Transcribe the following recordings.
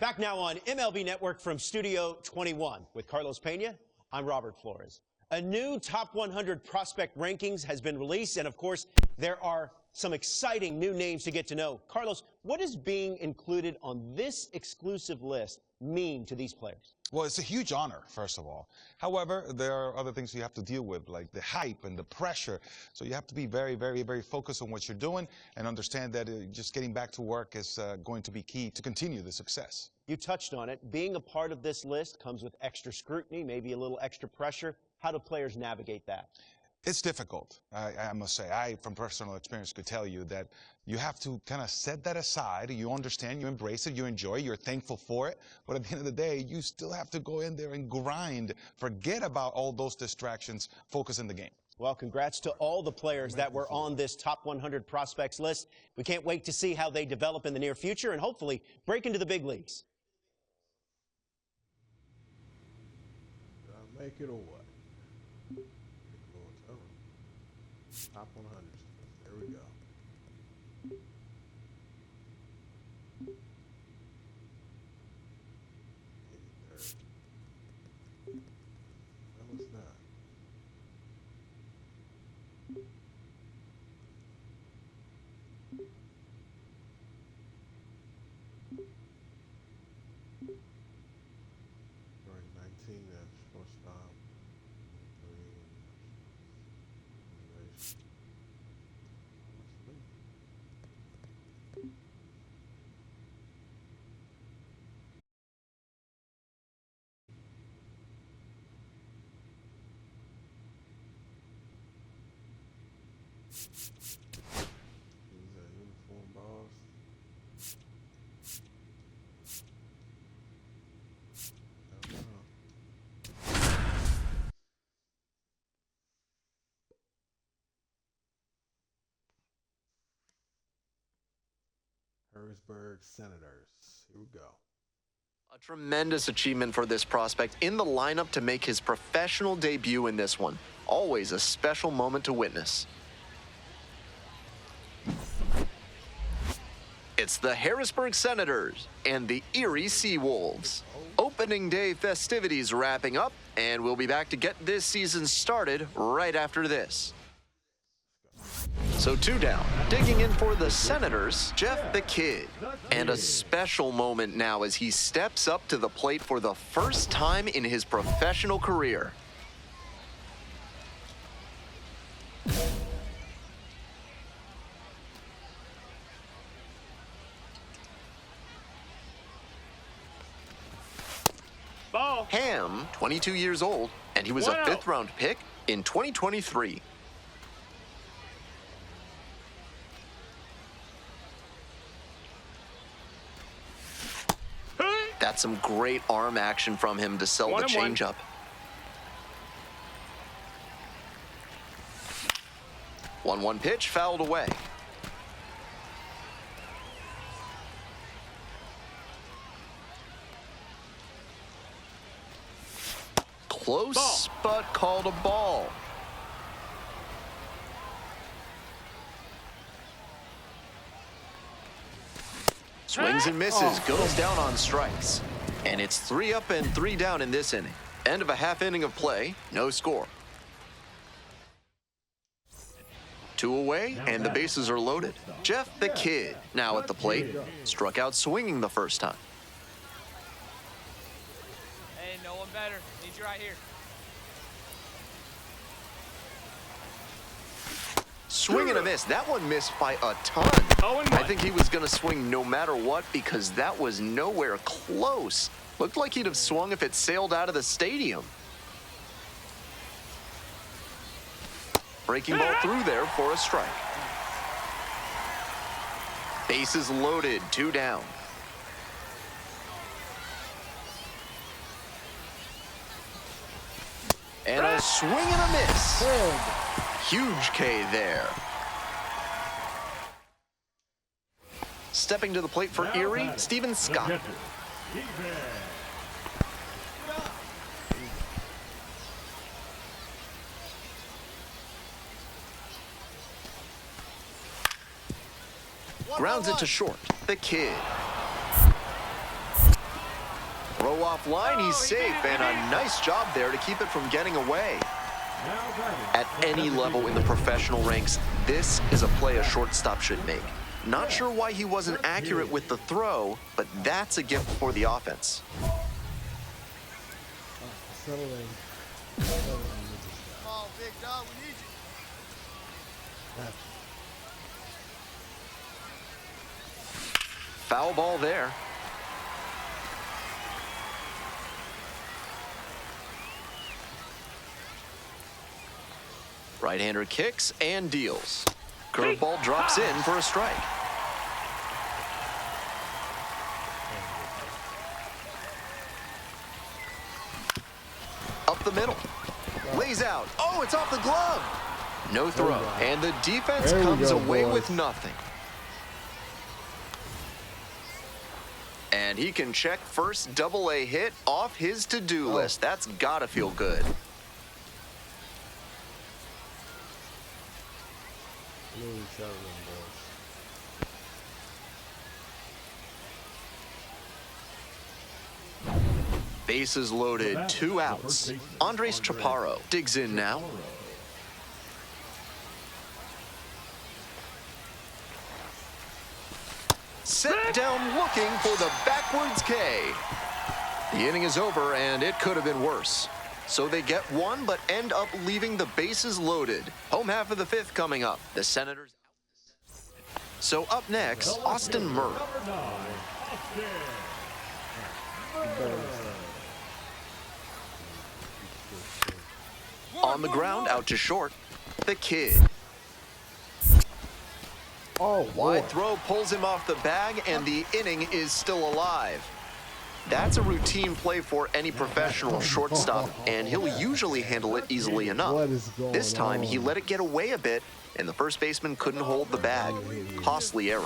Back now on MLB Network from Studio 21 with Carlos Pena. I'm Robert Flores. A new top 100 prospect rankings has been released, and of course, there are some exciting new names to get to know. Carlos, what does being included on this exclusive list mean to these players? Well, it's a huge honor, first of all. However, there are other things you have to deal with, like the hype and the pressure. So you have to be very, very, very focused on what you're doing and understand that just getting back to work is going to be key to continue the success. You touched on it. Being a part of this list comes with extra scrutiny, maybe a little extra pressure. How do players navigate that? It's difficult, I must say. I, from personal experience, could tell you that you have to kind of set that aside. You understand, you embrace it, you enjoy it, you're thankful for it. But at the end of the day, you still have to go in there and grind. Forget about all those distractions. Focus in the game. Well, congrats to all the players that were on this top 100 prospects list. We can't wait to see how they develop in the near future and hopefully break into the big leagues. Did I make it or what? Top 100. There we go. No, it's not. Right, 19 at shortstop. These are uniform balls. Harrisburg Senators. Here we go. A tremendous achievement for this prospect in the lineup to make his professional debut in this one. Always a special moment to witness. It's the Harrisburg Senators and the Erie Seawolves. Opening day festivities wrapping up, and we'll be back to get this season started right after this. So 2 down, digging in for the Senators, Jeff the Kid. And a special moment now as he steps up to the plate for the first time in his professional career. Ball. Ham, 22 years old, and he was a 5th-round pick in 2023. That's some great arm action from him to sell the changeup. 1-1 pitch fouled away. Close, but called a ball. Swings and misses, goes down on strikes. And it's 3 up and 3 down in this inning. End of a half inning of play, no score. 2 away, and the bases are loaded. Jeff the Kid, now at the plate, struck out swinging the first time. Hey, no one better. Need you right here. Swing and a miss. That one missed by a ton. I think he was going to swing no matter what because that was nowhere close. Looked like he'd have swung if it sailed out of the stadium. Breaking ball through there for a strike. Bases loaded, 2 down. And a swing and a miss. Huge K there. Stepping to the plate for Erie, Steven Scott. Grounds it to short. The Kid. Throw off line, he's safe, and a nice job there to keep it from getting away. At any level in the professional ranks, this is a play a shortstop should make. Not sure why he wasn't accurate with the throw, but that's a gift for the offense. Come on, big dog, we need you. Foul ball there. Right-hander kicks and deals. Curveball drops in for a strike. Up the middle. Lays out. Oh, it's off the glove. No throw. And the defense comes away with nothing. And he can check first double-A hit off his to-do list. That's gotta feel good. Bases loaded, 2 outs. Andres Chaparro digs in now. Set down looking for the backwards K. The inning is over, and it could have been worse. So they get one, but end up leaving the bases loaded. Home half of the 5th coming up. The Senators. So up next, Austin Murray. On the ground, out to short, the kid. Wide throw pulls him off the bag, and the inning is still alive. That's a routine play for any professional shortstop, and he'll usually handle it easily enough. This time, he let it get away a bit, and the first baseman couldn't hold the bag. Costly error.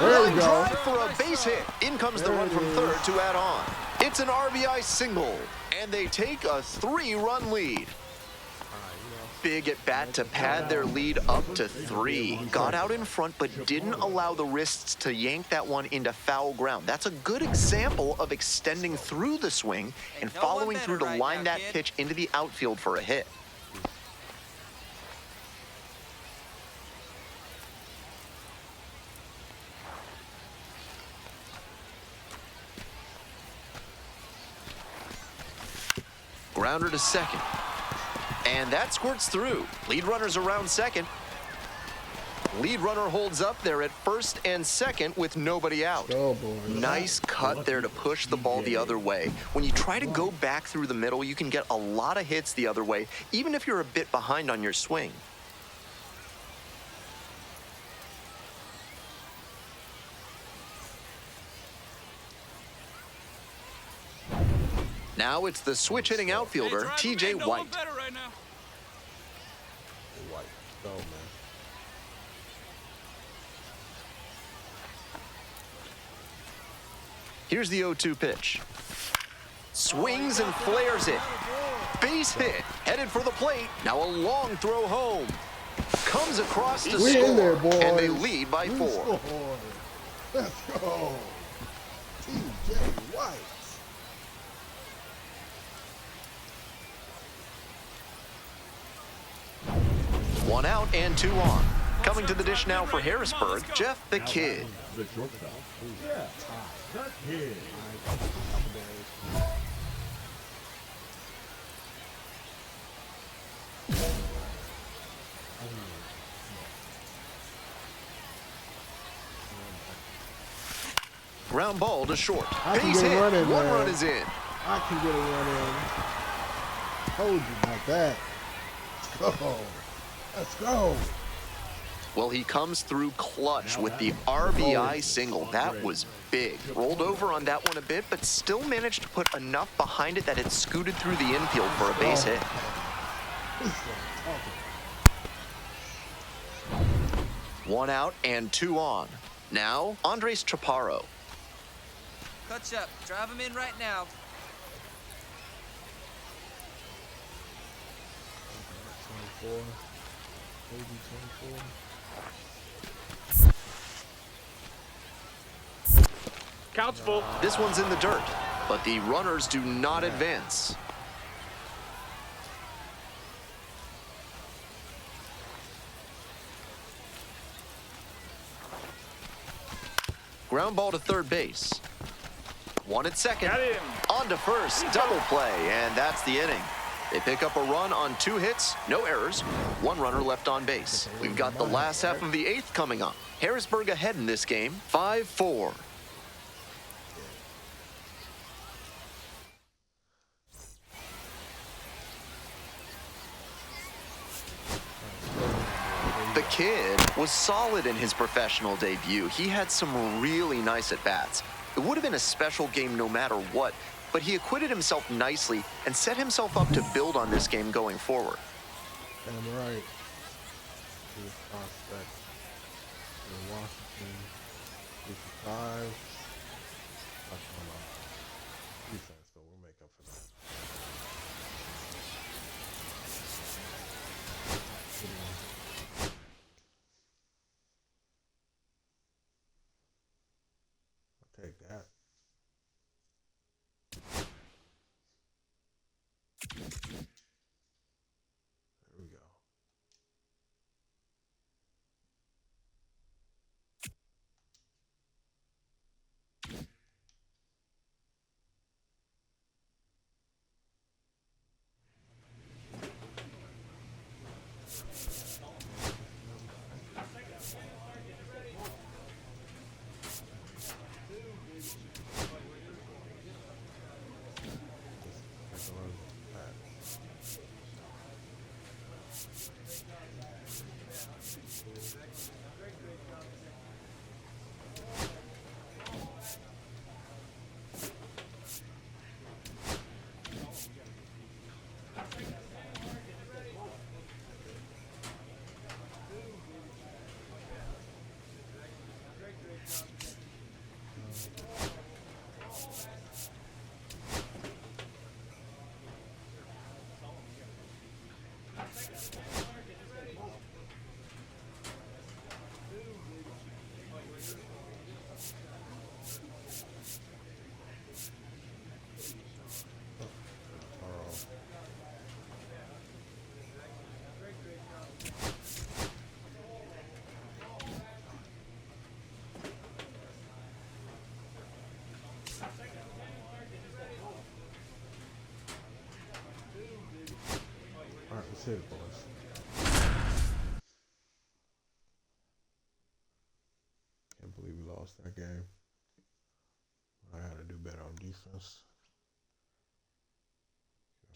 There we go. For a base hit. In comes the run from third to add on. It's an RBI single, and they take a 3-run lead. Big at bat to pad their lead up to 3. Got out in front, but didn't allow the wrists to yank that one into foul ground. That's a good example of extending through the swing and following through to line that pitch into the outfield for a hit. Grounder to second. And that squirts through. Lead runner's around second. Lead runner holds up there at first and second with nobody out. Nice cut there to push the ball the other way. When you try to go back through the middle, you can get a lot of hits the other way, even if you're a bit behind on your swing. Now it's the switch-hitting outfielder, T.J. White. Here's the 0-2 pitch. Swings and flares it. Base hit, headed for the plate. Now a long throw home. Comes across to score, and they lead by 4. Let's go. T.J. White. One out and 2 on. Coming to the dish now for Harrisburg, Jeff the Kid. Ground ball to short. Base hit. One run is in. I can get a run in. Told you about that. Let's go. Let's go. Well, he comes through clutch with the RBI single. That was big. Rolled over on that one a bit, but still managed to put enough behind it that it scooted through the infield for a base hit. One out and 2 on. Now, Andres Chaparro. Catch up. Drive him in right now. Couch full. This one's in the dirt. but the runners do not advance. Ground ball to third base. One at second. On to first. Double play, and that's the inning. They pick up a run on 2 hits, no errors, 1 runner left on base. We've got the last half of the 8th coming up. Harrisburg ahead in this game, 5-4. The kid was solid in his professional debut. He had some really nice at-bats. It would have been a special game no matter what, but he acquitted himself nicely and set himself up to build on this game going forward. Damn right. Here's prospect in Washington. 55. Defense, so we'll make up for that. I'll take that. There we go. That's it, boys. Can't believe we lost that game. I had to do better on defense.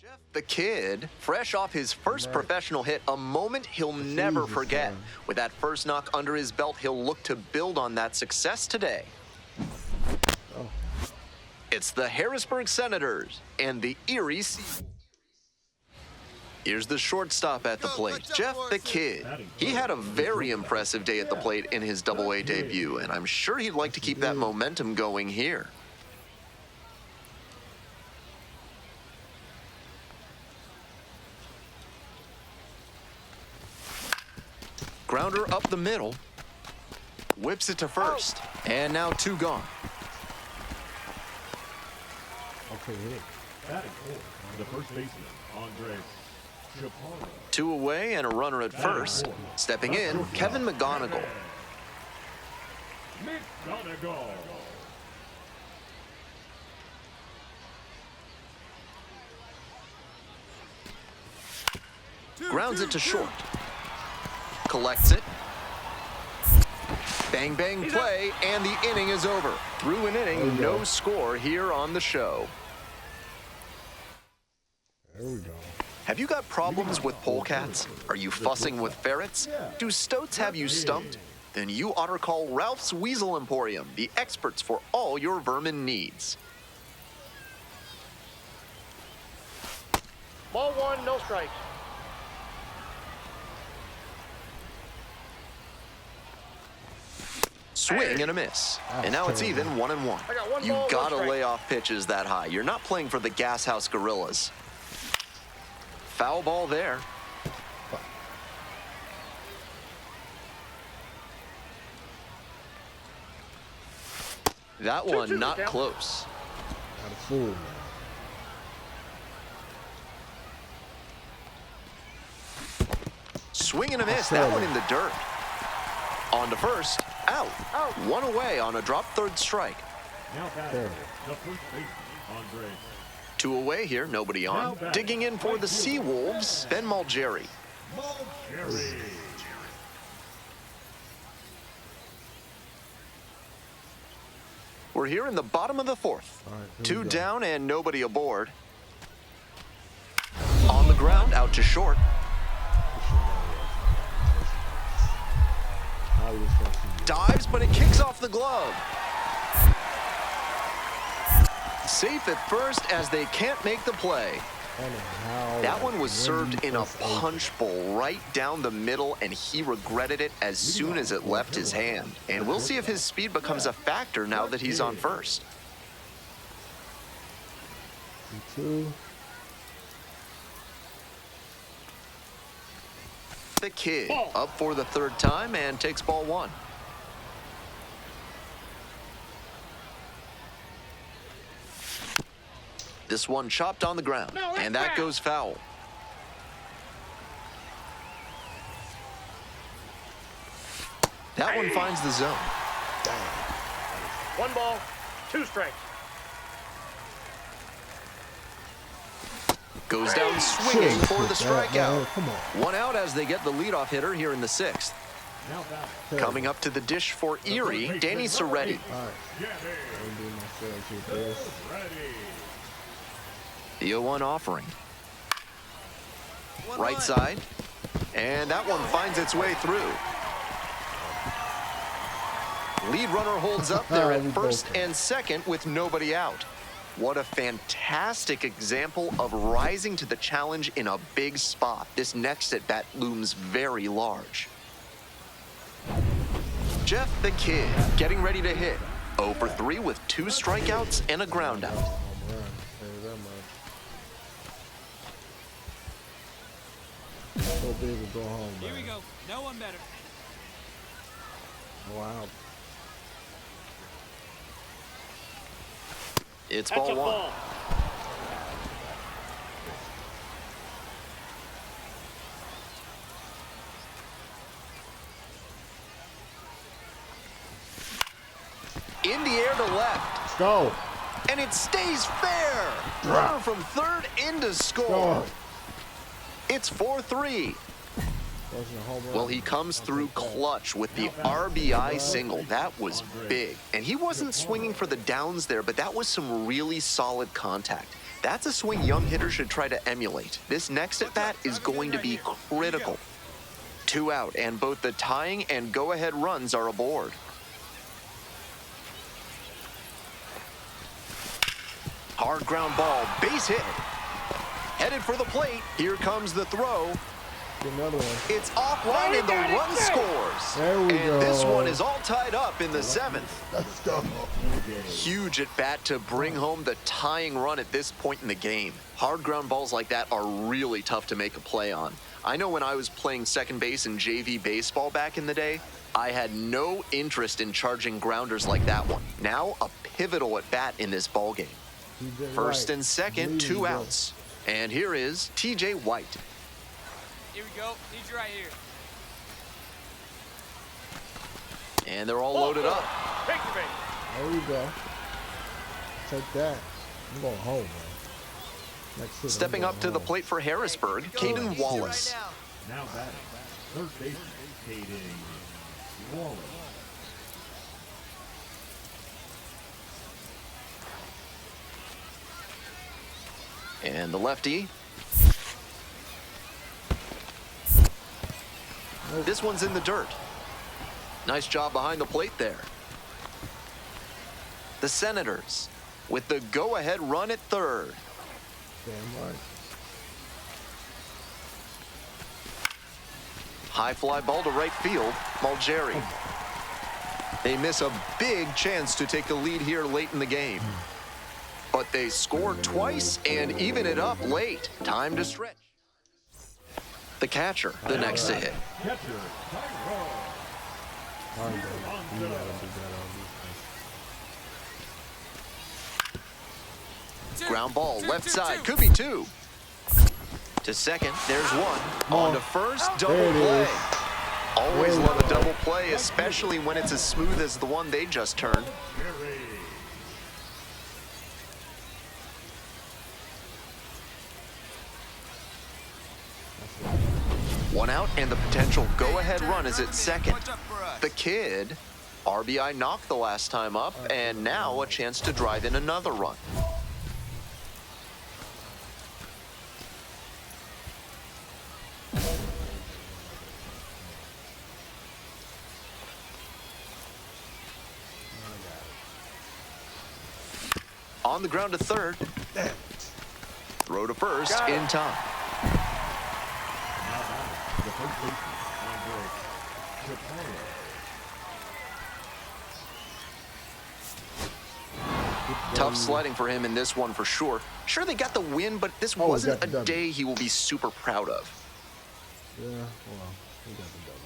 Jeff, the kid, fresh off his first professional hit, a moment he'll never forget. With that first knock under his belt, he'll look to build on that success today. It's the Harrisburg Senators and the Erie Seagulls. Here's the shortstop at the plate, Jeff the Kid. He had a very impressive day at the plate in his Double-A debut, and I'm sure he'd like to keep that momentum going here. Grounder up the middle. Whips it to first. And now 2 gone. Okay, hit. Batting the first baseman, Andre. 2 away and a runner at first. Stepping in, Kevin McGonigal. Grounds it to short. Collects it. Bang, bang, play, and the inning is over. Through an inning, no score here on the show. There we go. Have you got problems with polecats? Are you fussing with ferrets? Do stoats have you stumped? Then you ought to call Ralph's Weasel Emporium, the experts for all your vermin needs. Ball 1, no strikes. Swing and a miss. And now it's even 1-1. You gotta lay off pitches that high. You're not playing for the Gas House Gorillas. Foul ball there. That one not close. fool, man. Swing and a miss. That one in the dirt. On to first. Out. One away on a drop third strike. Now batting, the first baseman, Andre. 2 away here, nobody on. Digging in for the Seawolves, Ben Mulgeri. Jeffery. We're here in the bottom of the 4th. All right, 2 down and nobody aboard. On the ground, out to short. Dives, but it kicks off the glove. Safe at first as they can't make the play. That one was served in a punch bowl right down the middle, and he regretted it as soon as it left his hand. And we'll see if his speed becomes a factor now that he's on first. 2. The kid up for the 3rd time and takes ball 1. This one chopped on the ground, and that goes foul. That one finds the zone. 1 ball, 2 strikes. Goes down swinging for the strikeout. Come on. 1 out as they get the leadoff hitter here in the 6th. Now batting, Coming up to the dish for Erie, Danny Soretti. All right. ready. The 0-1 offering. 1-1. Right side. And that one finds its way through. Lead runner holds up there at first and second with nobody out. What a fantastic example of rising to the challenge in a big spot. This next at bat looms very large. Jeff the Kid getting ready to hit. 0 for 3 with 2 strikeouts and a ground out. So big to go home, Here we man. go. No one better. Wow. It's That's ball a 1. ball. In the air to left. Let's go. And it stays fair. Runner from third in to score. Go. It's 4-3. Wasn't a home run. Well, he comes through clutch with the RBI single. That was big. And he wasn't swinging for the downs there, but that was some really solid contact. That's a swing young hitters should try to emulate. This next at bat is going to be critical. 2 out, and both the tying and go-ahead runs are aboard. Hard ground ball, base hit. Headed for the plate. Here comes the throw. Another one. It's offline and the run scores. There we and this go. one is all tied up in the 7th. Let's go. Huge at bat to bring home the tying run at this point in the game. Hard ground balls like that are really tough to make a play on. I know when I was playing second base in JV baseball back in the day, I had no interest in charging grounders like that one. Now a pivotal at bat in this ball game. First and second, 2 outs. And here is TJ White. Here we go. Need you right here. And they're all loaded up. Take your base. There we go. Take that. I'm going home, man. Next hit, Stepping I'm up going to the home. plate for Harrisburg, Caden Wallace. Right Now batting, third baseman, Caden Wallace. And the lefty. This one's in the dirt. Nice job behind the plate there. The Senators with the go-ahead run at third. Damn right. High fly ball to right field, Mulgeri. They miss a big chance to take the lead here late in the game. But they scored twice and even it up late. Time to stretch. The catcher, the next to hit. Catcher, Tyrone. Hard, baby. You gotta do that on Ground ball, left side, could be 2. To second, there's 1. On to first, double play. Always love a double play, especially when it's as smooth as the one they just turned. One out, and the potential go-ahead run is at second. The kid, RBI knocked the last time up, and now a chance to drive in another run. On the ground to third. Throw to first in time. The first baseman, Jeffery. Tough sledding for him in this one for sure. Sure, they got the win, but this wasn't a day he will be super proud of. Yeah, well, we got the double.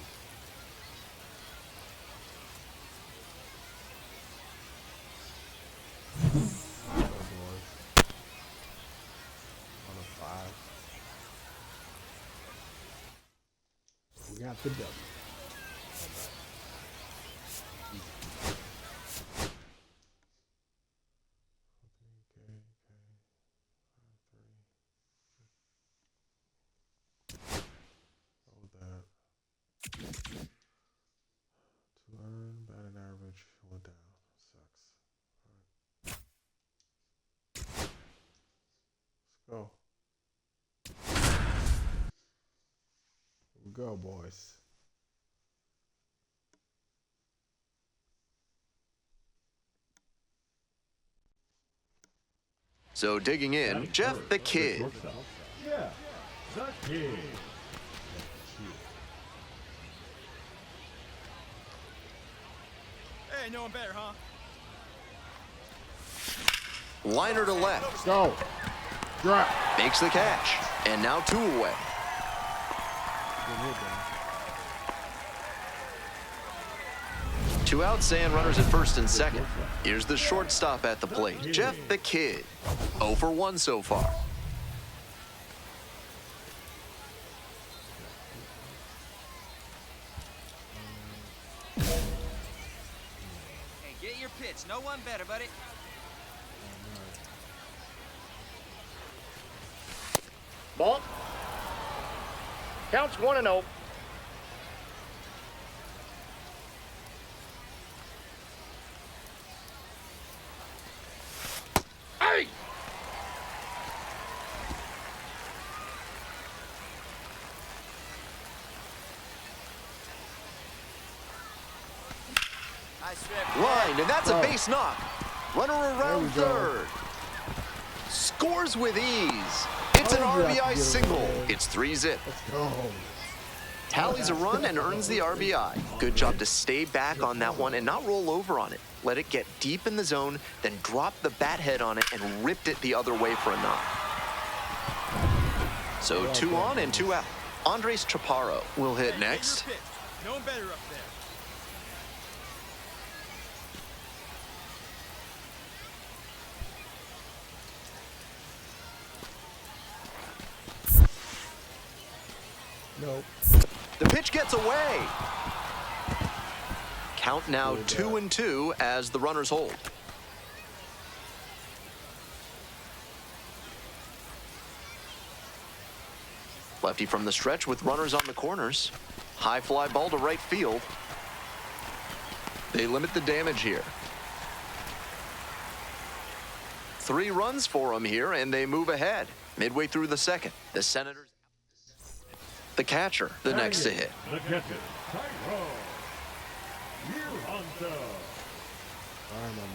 On a 5. We got the double. Batting average went down. Sucks. All right. Let's go. Here we go, boys. So digging in, Jeff the Kid. Yeah, the kid. Hey, no one better, huh? Liner to left. Let's go. Drop. Makes the catch. And now 2 away. Two outs and runners at first and second. Here's the shortstop at the plate, Jeff the Kid. 0 for 1 so far. Hey, get your pitch. No one better, buddy. Ball. Counts 1-0. Hey! Line, and that's a base knock. Runner around third. Scores with ease. It's an RBI single. It's 3-zip. Let's go. Tallies a run and earns the RBI. Good job to stay back on that one and not roll over on it. Let it get deep in the zone, then drop the bat head on it and ripped it the other way for a knock. So 2 on and 2 out. Andres Chaparro will hit next. No one better up there. Nope. The pitch gets away. Count now 2-2 as the runners hold. Lefty from the stretch with runners on the corners. High fly ball to right field. They limit the damage here. 3 runs for them here, and they move ahead. Midway through the second, the Senators. The catcher, the next to hit. The catcher, Tyrone. Alright, my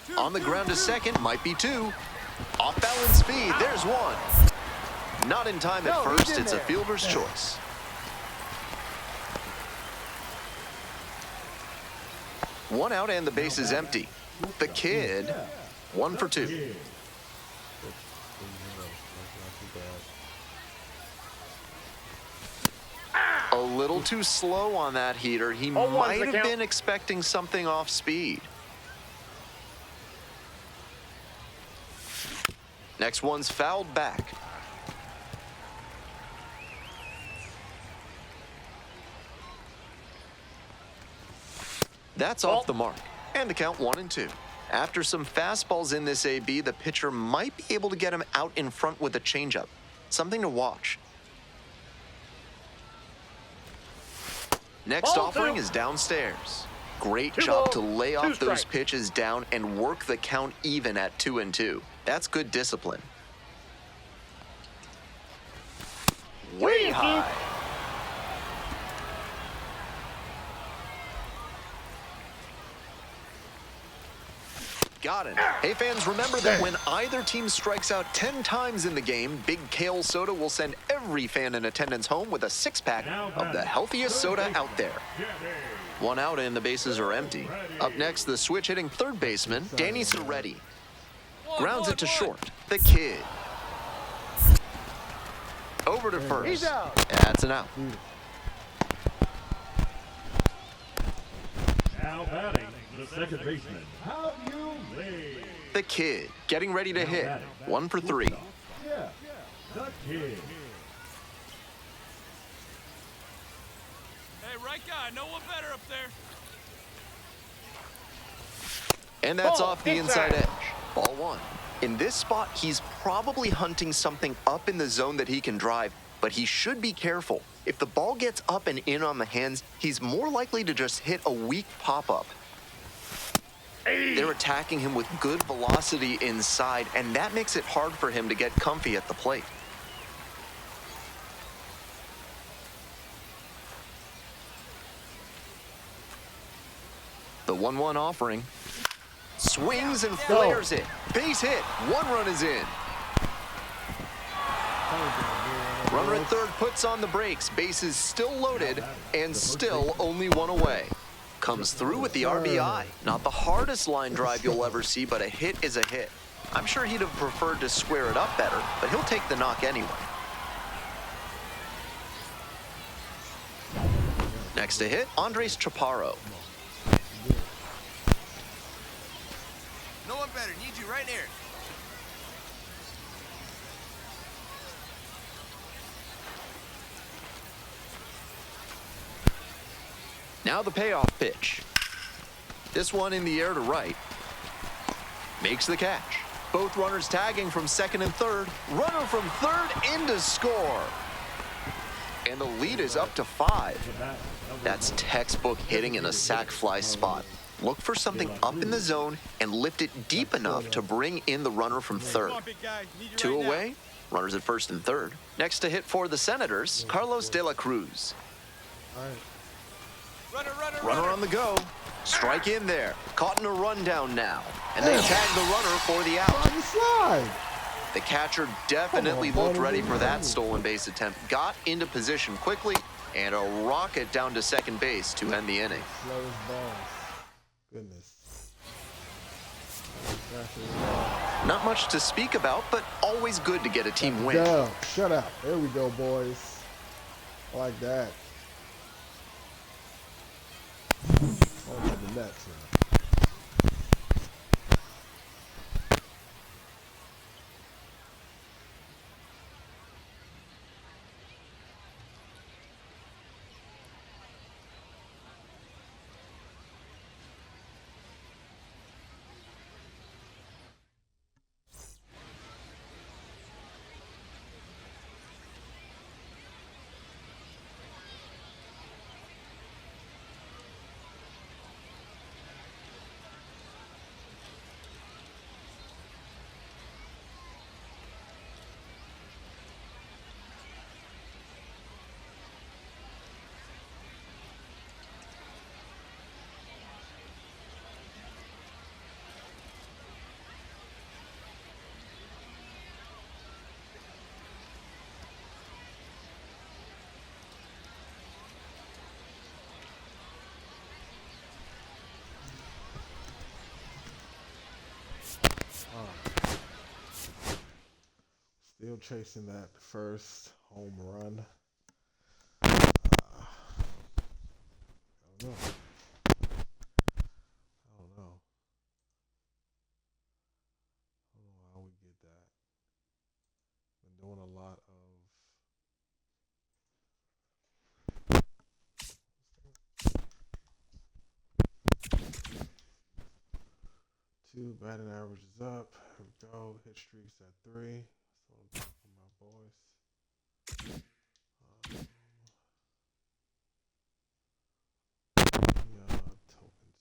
man. On the ground to second, might be 2. Off balance speed, there's 1. Not in time at first, it's a fielder's choice. One out and the base is empty. The Kid, 1 for 2. A little little too slow on that heater. He might have been expecting something off speed. Next one's fouled back. That's off the mark. And the count 1-2. After some fastballs in this AB, the pitcher might be able to get him out in front with a changeup. Something to watch. Next offering is downstairs. Great job to lay off those pitches down and work the count even at 2-2. That's good discipline. Way high. Got it. Hey fans, remember that when either team strikes out 10 times in the game, Big Kale Soda will send every fan in attendance home with a 6-pack of the healthiest soda out there. One out and the bases are empty. Up next, the switch-hitting third baseman, Danny Soretti. Grounds it to short. The kid. Over to first. He's out. That's an out. Now batting, the second baseman. How you lay? The kid getting ready to hit. 1 for 3. Yeah, the kid. Hey, right guy, no one better up there. And that's off the inside edge. Ball 1. In this spot, he's probably hunting something up in the zone that he can drive, but he should be careful. If the ball gets up and in on the hands, he's more likely to just hit a weak pop-up. They're attacking him with good velocity inside, and that makes it hard for him to get comfy at the plate. The 1-1 offering. Swings and flares it. Base hit. 1 run is in. Runner at third puts on the brakes. Bases still loaded and still only 1 away. Comes through with the RBI. Not the hardest line drive you'll ever see, but a hit is a hit. I'm sure he'd have preferred to square it up better, but he'll take the knock anyway. Next to hit, Andres Chaparro. No one better. Need you right here. Now the payoff pitch. This one in the air to right. Makes the catch. Both runners tagging from second and third. Runner from third in to score. And the lead is up to 5. That's textbook hitting in a sac fly spot. Look for something up in the zone and lift it deep enough to bring in the runner from third. 2 away, runners at first and third. Next to hit for the Senators, Carlos De La Cruz. Runner on the go. Strike in there. Caught in a rundown now. And they tag the runner for the out. The catcher definitely looked ready for that stolen base attempt. Got into position quickly and a rocket down to second base to end the inning. Goodness. Not much to speak about, but always good to get a team win. Go. Shut up. There we go, boys. I like that. On to the next one. Still chasing that first home run. don't know. I don't know how we get that. Been doing a lot of 2 batting average is up. Here we go. Hit streaks at 3. So I'm talking for my boys. Tokens.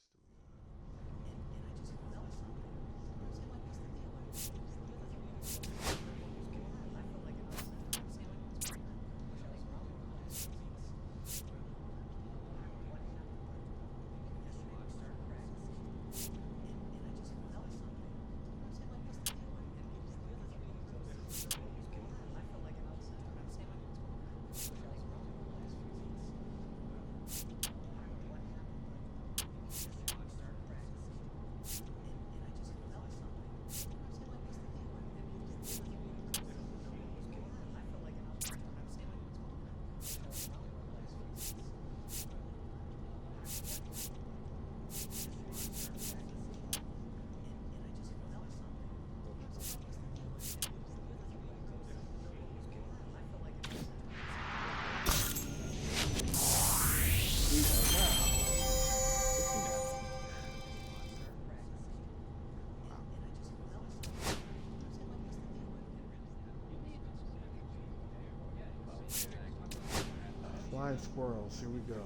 Flying squirrels, here we go.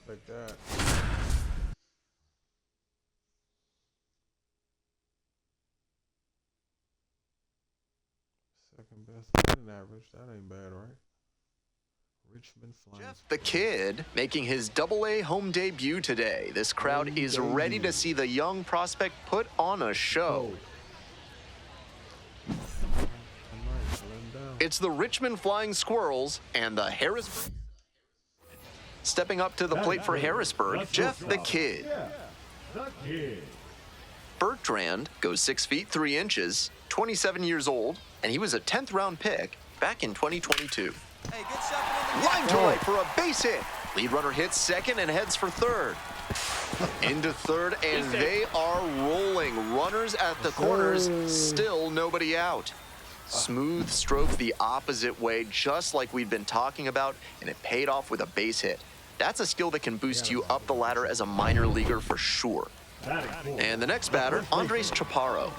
Like that. Second best batting average. That ain't bad, right? Richmond Flying. Jeff the Kid making his AA home debut today. This crowd is ready to see the young prospect put on a show. It's the Richmond Flying Squirrels and the Harrisburg. Stepping up to the plate for Harrisburg, Jeff the Kid. Bertrand goes 6 feet 3 inches, 27 years old, and he was a 10th round pick back in 2022. Hey, good stuff. Line to right for a base hit. Lead runner hits second and heads for third. Into third, and they are rolling. Runners at the corners, still nobody out. Smooth stroke the opposite way, just like we'd been talking about, and it paid off with a base hit. That's a skill that can boost you up the ladder as a minor leaguer for sure. And the next batter, Andres Chaparro.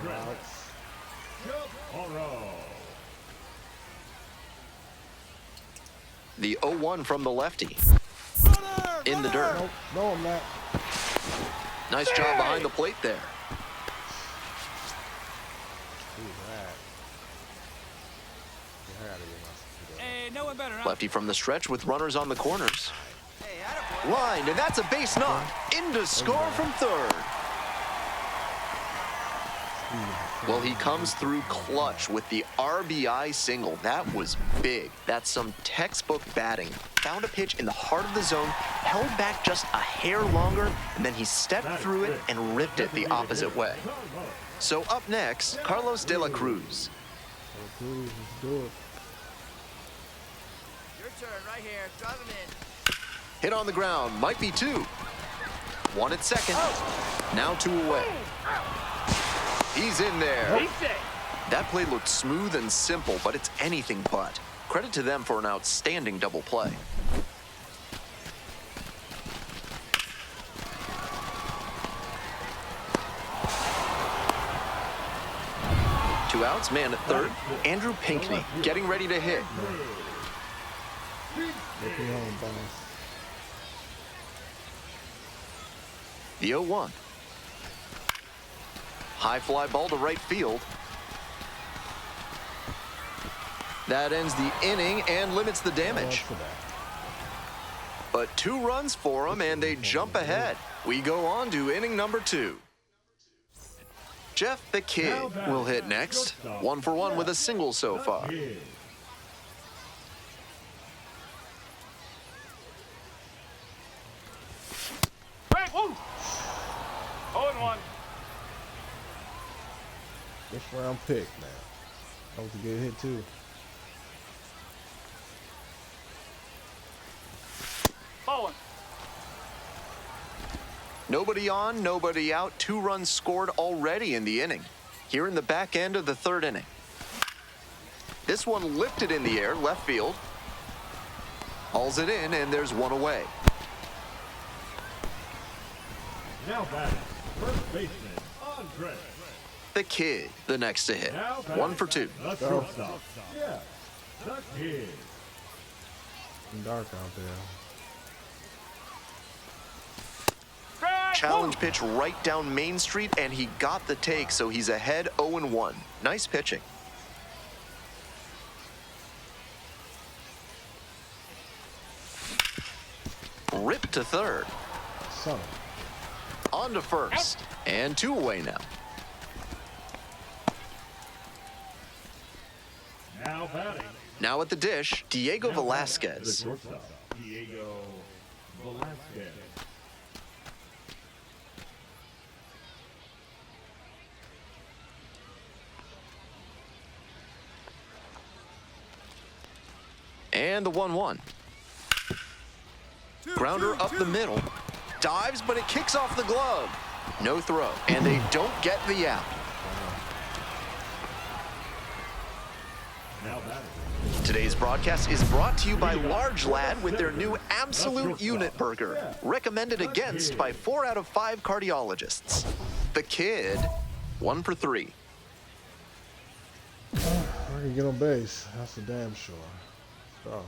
The 0-1 from the lefty. In the dirt. No, I'm not. Nice job behind the plate there. Hey, no one better, huh? Lefty from the stretch with runners on the corners. Lined, and that's a base knock. In to score from third. Well, he comes through clutch with the RBI single. That was big. That's some textbook batting. Found a pitch in the heart of the zone, held back just a hair longer, and then he stepped through it and ripped it the opposite way. So up next, Carlos De La Cruz. Let's do it. Your turn right here. Drive him in. Hit on the ground, might be 2. 1 at second. Now 2 away. He's in there. That play looked smooth and simple, but it's anything but. Credit to them for an outstanding double play. Two outs, man at third. Andrew Pinkney getting ready to hit. The 0-1. High fly ball to right field. That ends the inning and limits the damage. But 2 runs for them, and they jump ahead. We go on to inning number 2. Jeff the Kid will hit next. 1 for 1 with a single so far. Break, woo! 0-1. First round pick, man. That was a good hit, too. Bowling. Nobody on, nobody out. 2 runs scored already in the inning. Here in the back end of the 3rd inning. This one lifted in the air, left field. Hauls it in, and there's 1 away. Now batting, first baseman, Andre. The Kid, the next to hit. 1 for 2. The shortstop, yeah, the Kid. It's dark out there. Challenge pitch right down Main Street, and he got the take, so he's ahead 0-1. Nice pitching. Rip to 3rd. Son. On to 1st. And 2 away now. Now batting, Now at the dish, Diego the Velasquez. shortstop, Diego Velasquez. And the 1-1. Grounder up the middle. Dives, but it kicks off the glove. No throw. And they don't get the out. Now batting, Today's broadcast is brought to you by Large Lad with their new Absolute Unit Burger. Recommended against by 4 out of 5 cardiologists. The Kid, 1 for 3. I can get on base. That's a damn sure. So.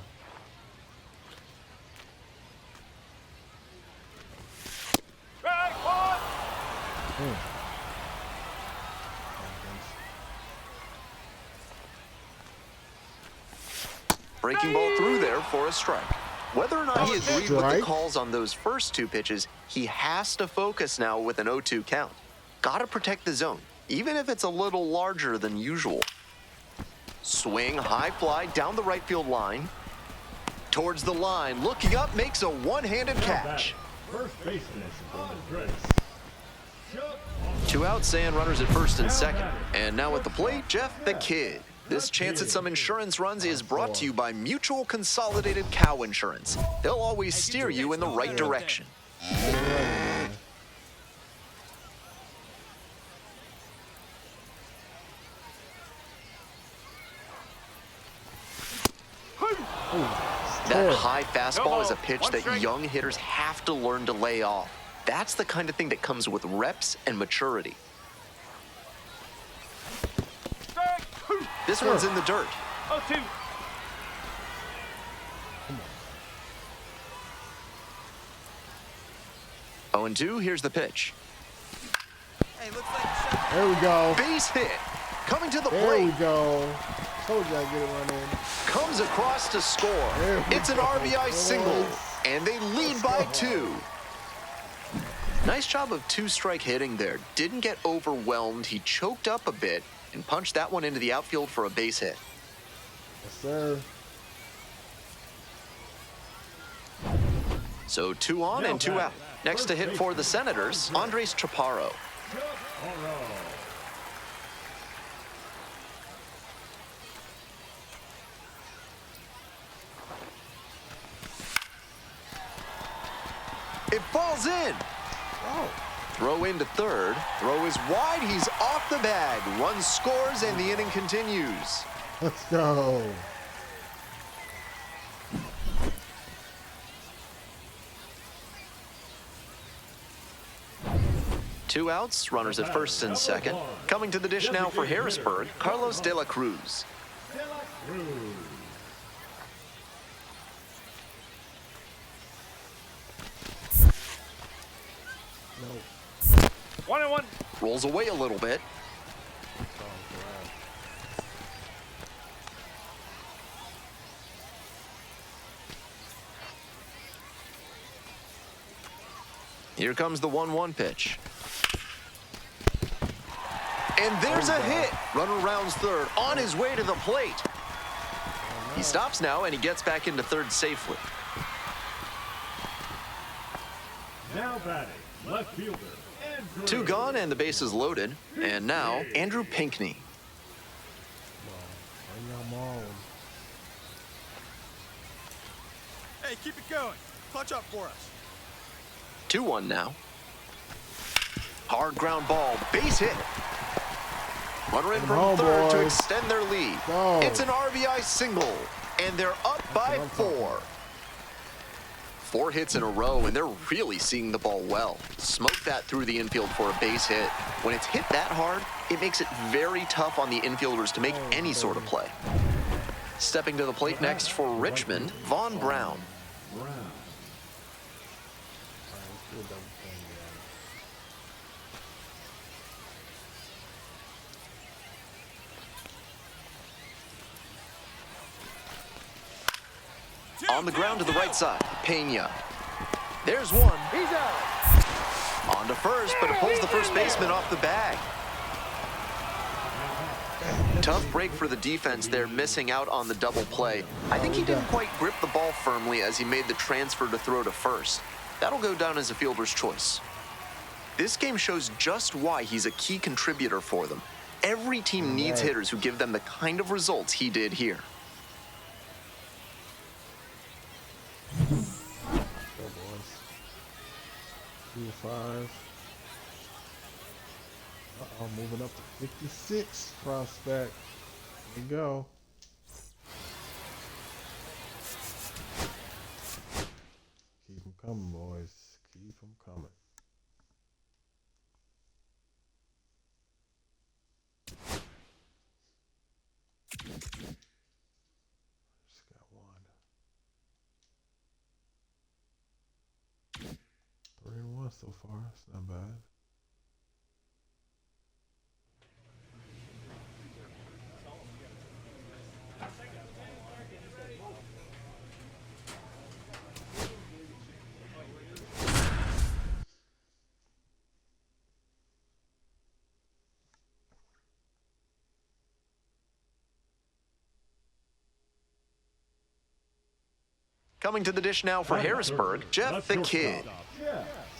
Break, one. Breaking ball through there for a strike. Whether or not he agreed with the Strike? calls on those first 2 pitches, he has to focus now with an 0-2 count. Gotta protect the zone, even if it's a little larger than usual. Swing, high fly down the right field line. Towards the line, looking up, makes a one-handed catch. first baseman, Andre. 2 outs and runners at 1st and 2nd. And now at the plate, Jeff the Kid. This chance at some insurance runs is brought to you by Mutual Consolidated Cow Insurance. They'll always steer you in the right direction. That high fastball is a pitch that young hitters have to learn to lay off. That's the kind of thing that comes with reps and maturity. This one's in the dirt. 0-2. Oh, and 2, here's the pitch. Hey, looks like the shot. There we go. Base hit. Coming to the There we plate. go. Told you I'd get it run in. Comes across to score. There we It's an go, RBI boys. single. And they lead by 2. Nice job of 2-strike hitting there. Didn't get overwhelmed. He choked up a bit and punched that one into the outfield for a base hit. Yes, sir. So 2 on and 2 out. Next to hit for the Senators, Andres Chaparro. It falls in. Oh. Throw into 3rd. Throw is wide. He's off the bag. Run scores and the inning continues. Let's go. Two outs, runners at 1st and 2nd. Coming to the dish now for Harrisburg, Carlos De La Cruz. No. 1-1. Rolls away a little bit. Here comes the 1-1 pitch. And there's a hit. Runner rounds third on his way to the plate. He stops now, and he gets back into third safely. Now batting, left fielder, Andrew. 2 gone, and the bases loaded. And now, Andrew Pinckney. Hey, keep it going. Clutch up for us. 2-1 now. Hard ground ball, base hit. Runner in from third to extend their lead. It's an RBI single, and they're up by 4. 4 hits in a row, and they're really seeing the ball well. Smoke that through the infield for a base hit. When it's hit that hard, it makes it very tough on the infielders to make any sort of play. Stepping to the plate next for Richmond, Vaughn Brown. On the ground to the right side, Pena. There's one. He's out. On to first, but it pulls the first baseman off the bag. Tough break for the defense there, missing out on the double play. I think he didn't quite grip the ball firmly as he made the transfer to throw to first. That'll go down as a fielder's choice. This game shows just why he's a key contributor for them. Every team needs hitters who give them the kind of results he did here. Go, boys. 2-5. Uh-oh, moving up to 56 prospect. Here we go. Keep them coming, boys. Keep them coming. Just got one. 3-1 so far. It's not bad. Coming to the dish now for Harrisburg, Jeff the Kid.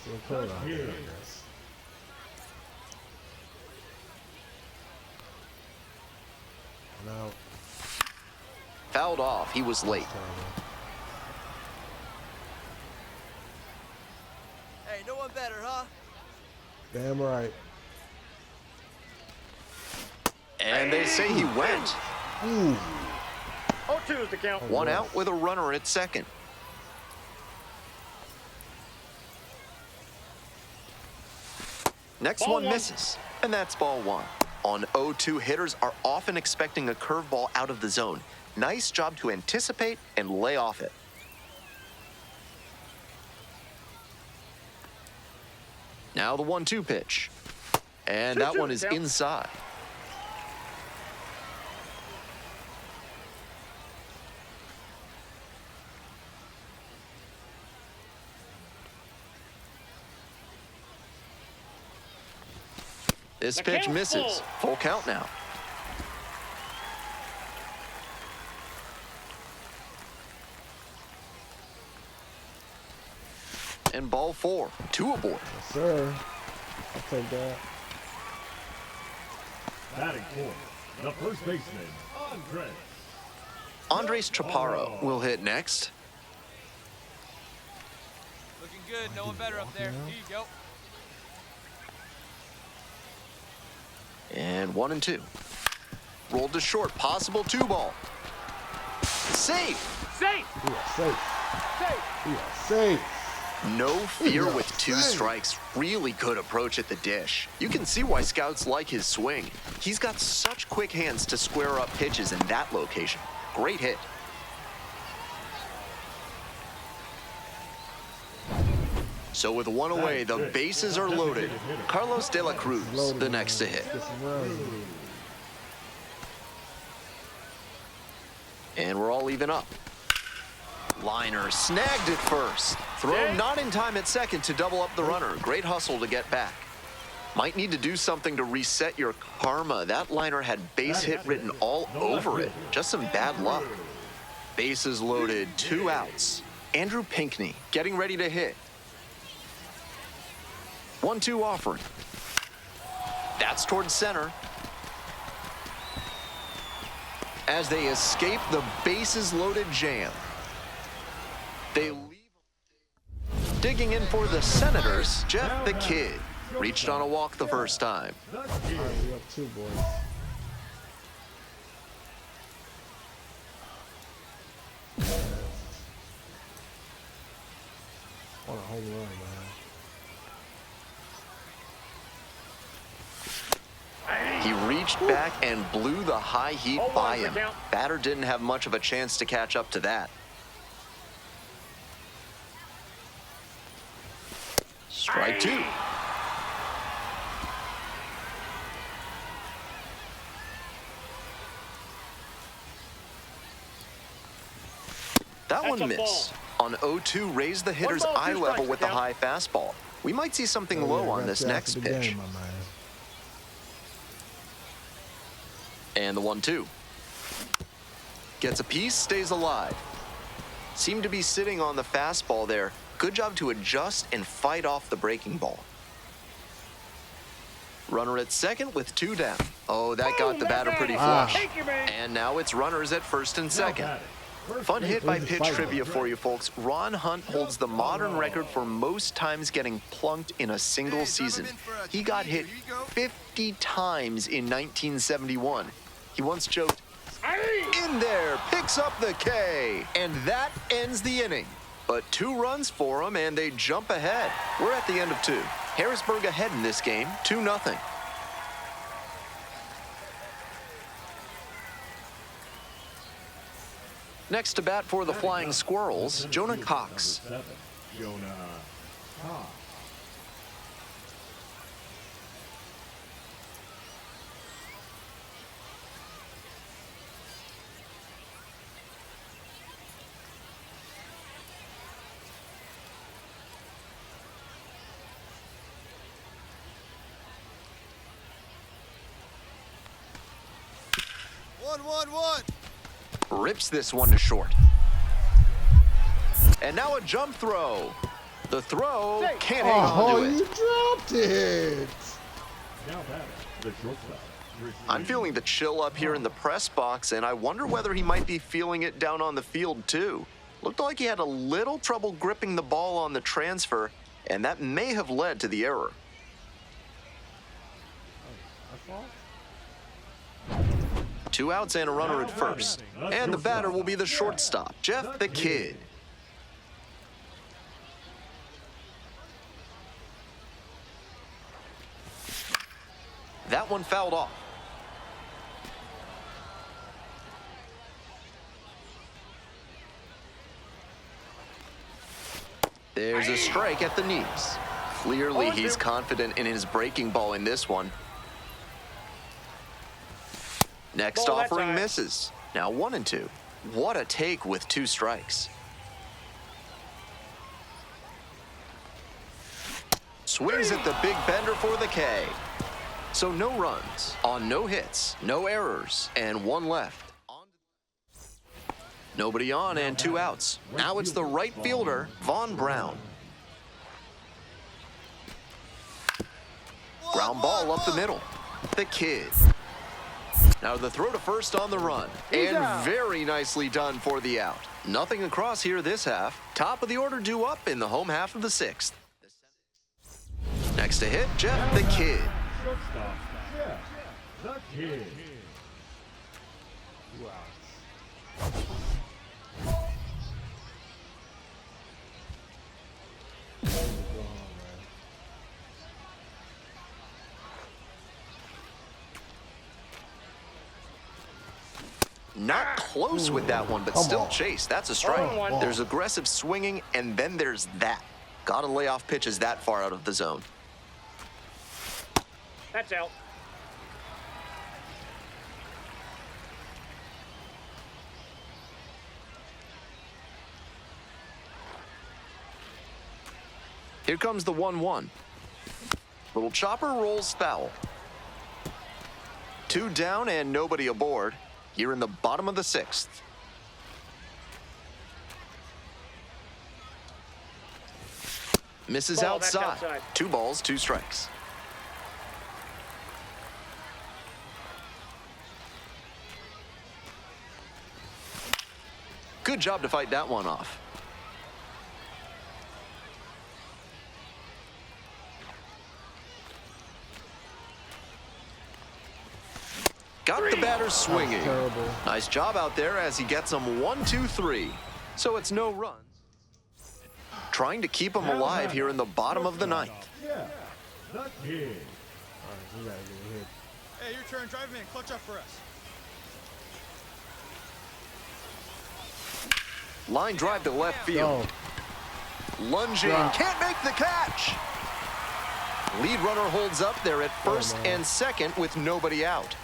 Still cold out there, I guess. Now, Fouled off, he was late. Hey, no one better, huh? damn right. And they say he went. Ooh. 0-2 is the count. One out with a runner at second. Next one misses, and that's ball 1. On 0-2, hitters are often expecting a curveball out of the zone. Nice job to anticipate and lay off it. Now the 1-2 pitch. And that one is inside. This pitch misses. Full count now. And ball 4. 2 aboard. Yes, sir. I'll take that. Batting fourth, the first baseman, Andres Chaparro will hit next. Looking good. No one better up there. Here you go. And 1-2. Rolled to short. Possible 2-ball. Safe. Safe. We are safe. Safe. We are safe. No fear with 2 strikes. Really good approach at the dish. You can see why scouts like his swing. He's got such quick hands to square up pitches in that location. Great hit. So with 1 away, the bases are loaded. Carlos De La Cruz, the next to hit. Get some runs. And we're all even up. Liner snagged it first. Throw not in time at second to double up the runner. Great hustle to get back. Might need to do something to reset your karma. That liner had base hit written all over it. Just some bad luck. Bases loaded, 2 outs. Andrew Pinckney getting ready to hit. 1-2 offering. That's towards center. As they escape the bases loaded jam. They leave. Digging in for the Senators, Jeff the Kid. Reached on a walk the first time. All right, we up 2, boys. What a home run, man. He reached back and blew the high heat by him. Batter didn't have much of a chance to catch up to that. Strike 2. That one missed. On 0-2, raise the hitter's eye level with the high fastball. We might see something low on this next pitch. And the 1-2. Gets a piece, stays alive. Seemed to be sitting on the fastball there. Good job to adjust and fight off the breaking ball. Runner at second with 2 down. Oh, that got the batter pretty flush. And now it's runners at first and second. Fun hit by pitch trivia for you folks. Ron Hunt holds the modern record for most times getting plunked in a single season. He got hit 50 times in 1971. He once joked, "In there, picks up the K." And that ends the inning. But 2 runs for him, and they jump ahead. We're at the end of 2. Harrisburg ahead in this game, 2-0. Next to bat for the Flying Squirrels, Jonah Cox. Jonah Cox. One. Rips this one to short. And now a jump throw. The throw can't hang on to it. You dropped it. Now batting, the shortstop. I'm feeling the chill up here in the press box, and I wonder whether he might be feeling it down on the field too. Looked like he had a little trouble gripping the ball on the transfer, and that may have led to the error. 2 outs and a runner at first. And the batter will be the shortstop, Jeff the Kid. That one fouled off. There's a strike at the knees. Clearly he's confident in his breaking ball in this one. Next offering misses. Now 1-2. What a take with 2 strikes. Swings at the big bender for the K. So no runs on no hits, no errors, and 1 left. Nobody on and 2 outs. Now it's the right fielder, Vaughn Brown. Ground ball up the middle. The Kid. Now the throw to first on the run. And very nicely done for the out. Nothing across here this half. Top of the order due up in the home half of the 6th. Next to hit, Jeff the Kid. Shortstop, Jeff the Kid. Not close with that one, but still chase. That's a strike. There's aggressive swinging, and then there's that. Gotta lay off pitches that far out of the zone. That's out. Here comes the 1-1. Little chopper rolls foul. 2 down and nobody aboard here in the bottom of the 6th. Misses Ball, that's outside. outside. 2 balls, 2 strikes. Good job to fight that one off. Got the batter swinging. Nice job out there as he gets him 1, 2, 3. So it's no runs. Trying to keep him alive here in the bottom of the 9th. Yeah, the kid. We gotta get a hit. Hey, your turn. Drive him in. Clutch up for us. Line drive to left field. Lunging, can't make the catch. Lead runner holds up there at first and second with nobody out.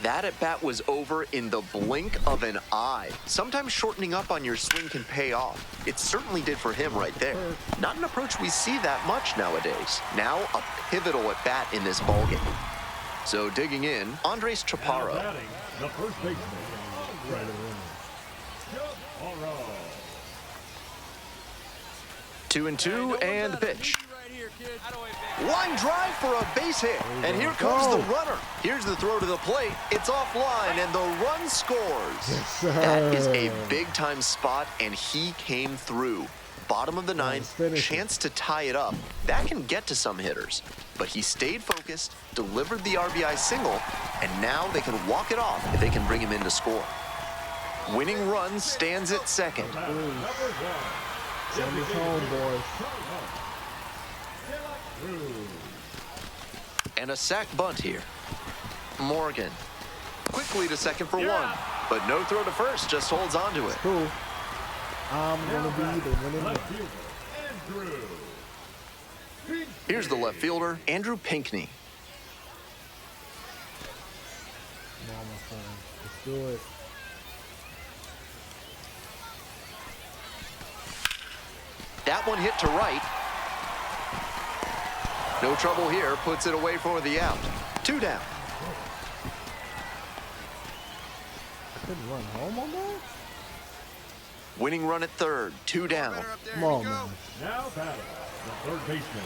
That at bat was over in the blink of an eye. Sometimes shortening up on your swing can pay off. It certainly did for him right there. Not an approach we see that much nowadays. Now a pivotal at bat in this ballgame. So digging in, Andres Now Chaparro. batting, the first baseman. Chaparro. 2-2 and the pitch. Right here, kid. Line drive for a base hit. And here comes the runner. Here's the throw to the plate. It's offline and the run scores. That is a big time spot and he came through. Bottom of the 9th, chance to tie it up. That can get to some hitters. But he stayed focused, delivered the RBI single, and now they can walk it off if they can bring him in to score. Winning run stands at second. Send us home, boys. And a sac bunt here. Morgan quickly to second for 1, but no throw to first, just holds on to it. Cool. I'm gonna be the winning man. Here's the left fielder, Andrew Pinckney. Come on, my friend. Let's do it. That one hit to right. No trouble here, puts it away for the out. 2 down. I couldn't run home on that? Winning run at third, 2 down. Come on, man. Now batting, the third baseman.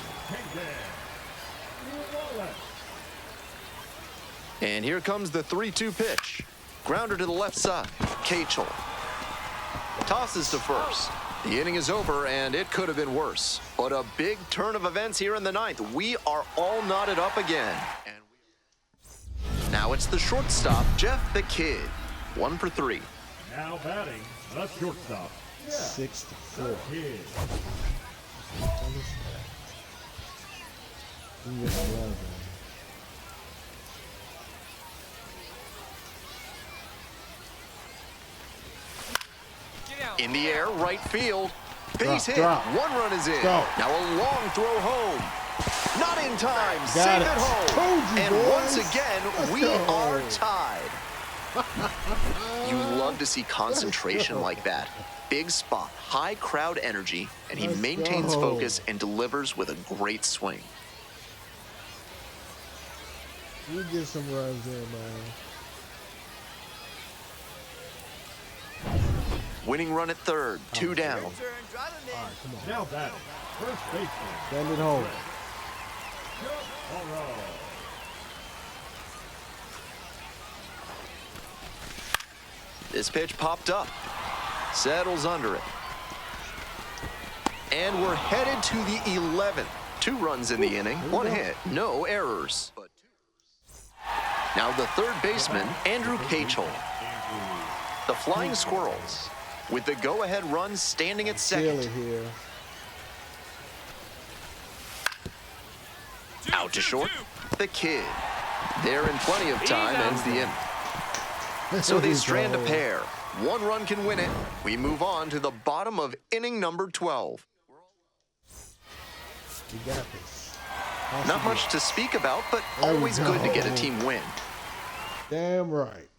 And here comes the 3-2 pitch. Grounder to the left side. Cachel tosses to first. The inning is over, and it could have been worse. But a big turn of events here in the 9th. We are all knotted up again. And now it's the shortstop, Jeff the Kid. 1 for 3. Now batting, the shortstop. 6-4. Kid. You get some love, man. In the air, right field. Base hit. Drop. 1 run is in. Go. Now a long throw home. Not in time. Got Save it. it home. Told you, And boys. once again, we go. are tied. You love to see concentration like that. Big spot, high crowd energy, and he maintains focus and delivers with a great swing. We get some runs in, man. Winning run at third, 2 down. All right, come on. Now batting, first baseman. Send it home. Chaparro. This pitch popped up, settles under it. And we're headed to the 11th. 2 runs in the inning, 1 hit, no errors. Now the third baseman, Andrew Cachel. The Flying Squirrels, with the go-ahead run standing at Feel second. it here. Out to short, the Kid. There in plenty of time, ends the inning. So they strand a pair. 1 run can win it. We move on to the bottom of inning number 12. We got this. Not much to speak about, but There we always good to get a go. team win. Damn right.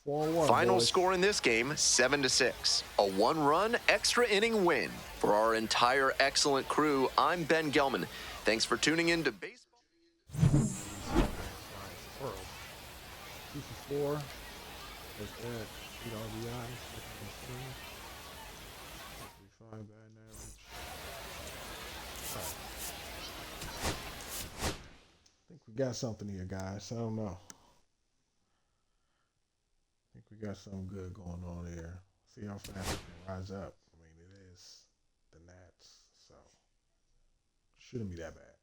4-1. Final boys. score in this game, 7-6. A 1-run extra inning win. For our entire excellent crew, I'm Ben Gelman. Thanks for tuning in to Baseball. 2-for-4. That's that. 8 RBIs. 3-5 batting average. Right. I think we got something here, guys. I don't know. I think we got something good going on here. See how fast we can rise up. I mean, it is the Nats, so shouldn't be that bad.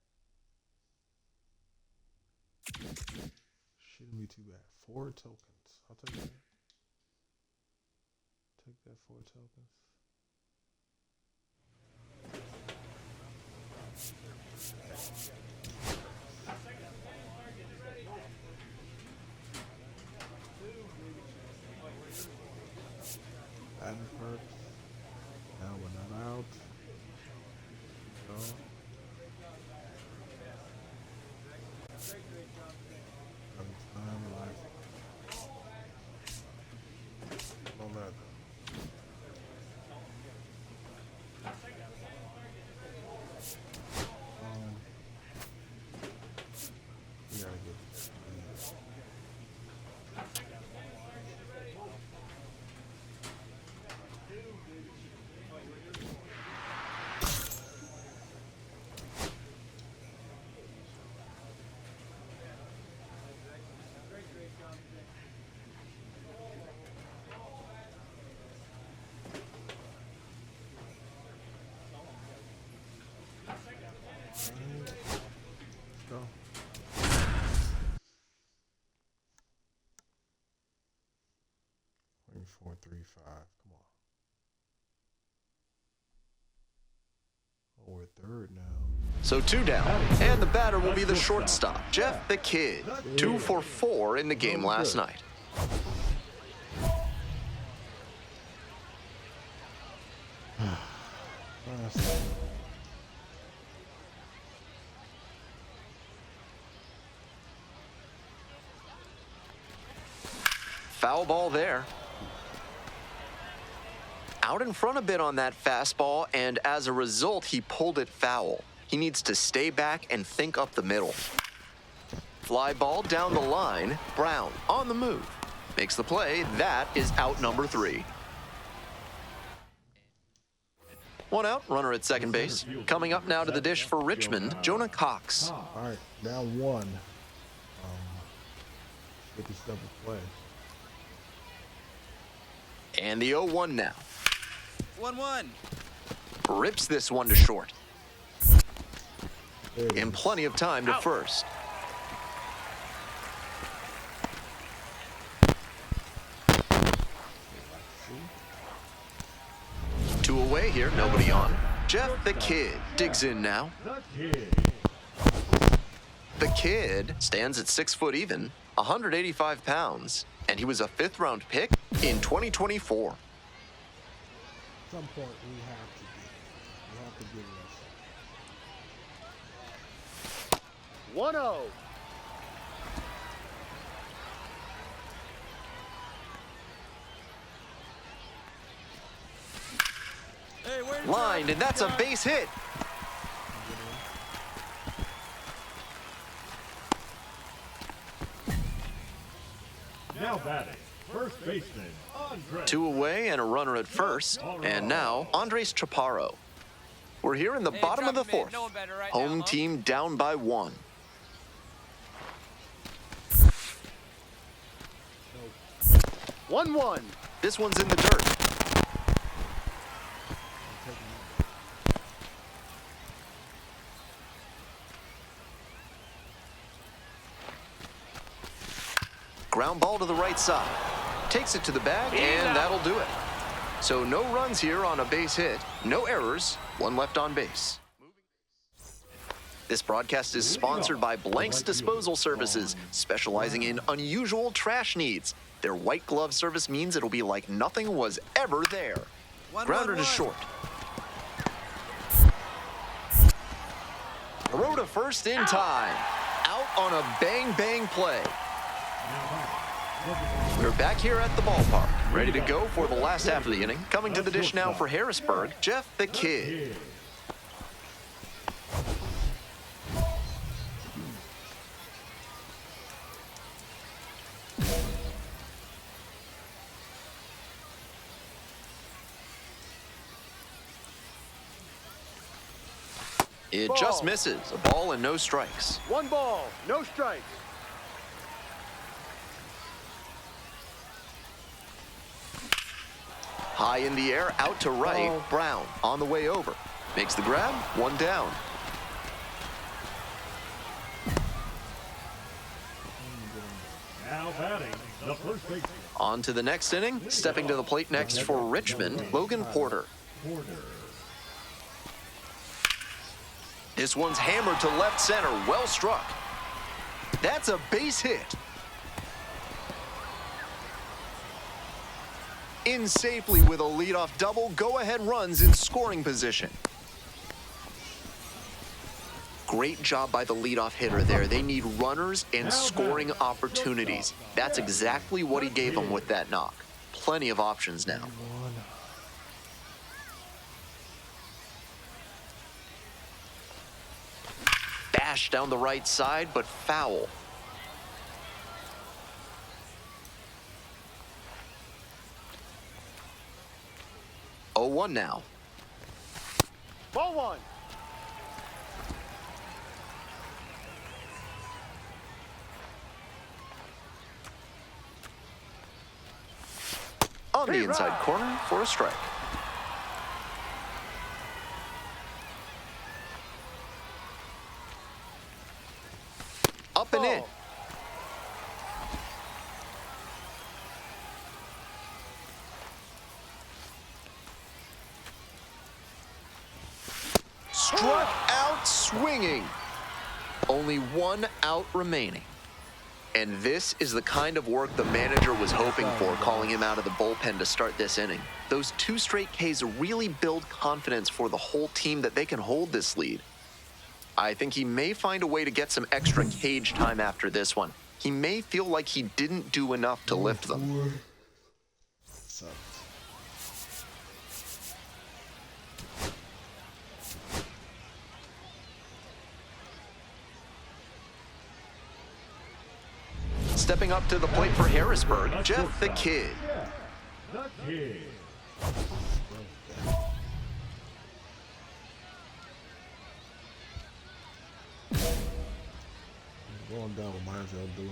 Shouldn't be too bad. 4 tokens. I'll take that. Take that 4 tokens. Batting perks. Now we're not out. So. Time life. No matter. We gotta get this. Go. 4, 3, 5. Come on. Oh, we're third now. So 2 down, and the batter will be the shortstop, Jeff the Kid. 2 for 4 in the game last night. Foul ball there. Out in front a bit on that fastball, and as a result, he pulled it foul. He needs to stay back and think up the middle. Fly ball down the line. Brown on the move. Makes the play. That is out number 3. 1 out, runner at second base. Coming up now to the dish for Richmond, Jonah Cox. All right, down 1. Get this double play. And the 0-1 now. 1-1. Rips this one to short. There it And is. plenty of time to first. Two away here, nobody on. Jeff the Kid digs in now. The Kid stands at 6 foot even, 185 pounds, and he was a 5th-round pick in 2024. At some point, we have to give it 1-0. Hey, where did Lined, and that's a base hit. Now batting, first baseman, Andre. 2 away and a runner at first. And now, Andres Chaparro. We're here in the Hey, bottom of the drop him in. 4th. No one better right Home now, huh? team down by 1. Oh. 1-1. This one's in the dirt. Ground ball to the right side. Takes it to the bag, and that'll do it. So no runs here on a base hit, no errors, 1 left on base. This broadcast is sponsored by Blank's Disposal Services, specializing in unusual trash needs. Their white glove service means it'll be like nothing was ever there. Grounder to short. Throw to first in time. Out on a bang-bang play. We're back here at the ballpark, ready to go for the last half of the inning. Coming to the dish now for Harrisburg, Jeff the Kid. It just misses. A ball and no strikes. 1 ball, no strikes. High in the air, out to right. Brown on the way over. Makes the grab, 1 down. Now batting, the first baseman. On to the next inning. Stepping to the plate next for Richmond, Logan Porter. This one's hammered to left center. Well struck. That's a base hit. In safely with a leadoff double. Go-ahead runs in scoring position. Great job by the leadoff hitter there. They need runners and scoring opportunities. That's exactly what he gave them with that knock. Plenty of options now. Bash down the right side, but foul. Oh, 1 now. Ball 1. On the inside corner for a strike. Up and in. Struck out swinging. Only 1 out remaining. And this is the kind of work the manager was hoping for, calling him out of the bullpen to start this inning. Those 2 straight Ks really build confidence for the whole team that they can hold this lead. I think he may find a way to get some extra cage time after this one. He may feel like he didn't do enough to lift them. Stepping up to the plate for Harrisburg, Jeff the Kid. The Kid. Going down reminds me of doing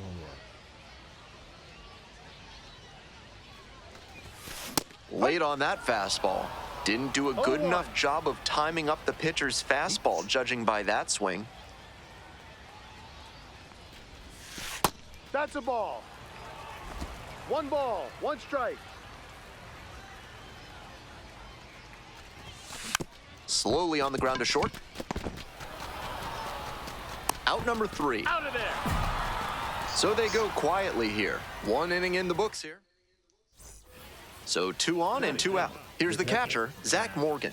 homework. Late on that fastball. Didn't do a good enough job of timing up the pitcher's fastball, judging by that swing. That's a ball. 1 ball, 1 strike. Slowly on the ground to short. Out number 3. Out of there. So they go quietly here. 1 inning in the books here. So 2 on and 2 out. Here's the catcher, Zach Morgan.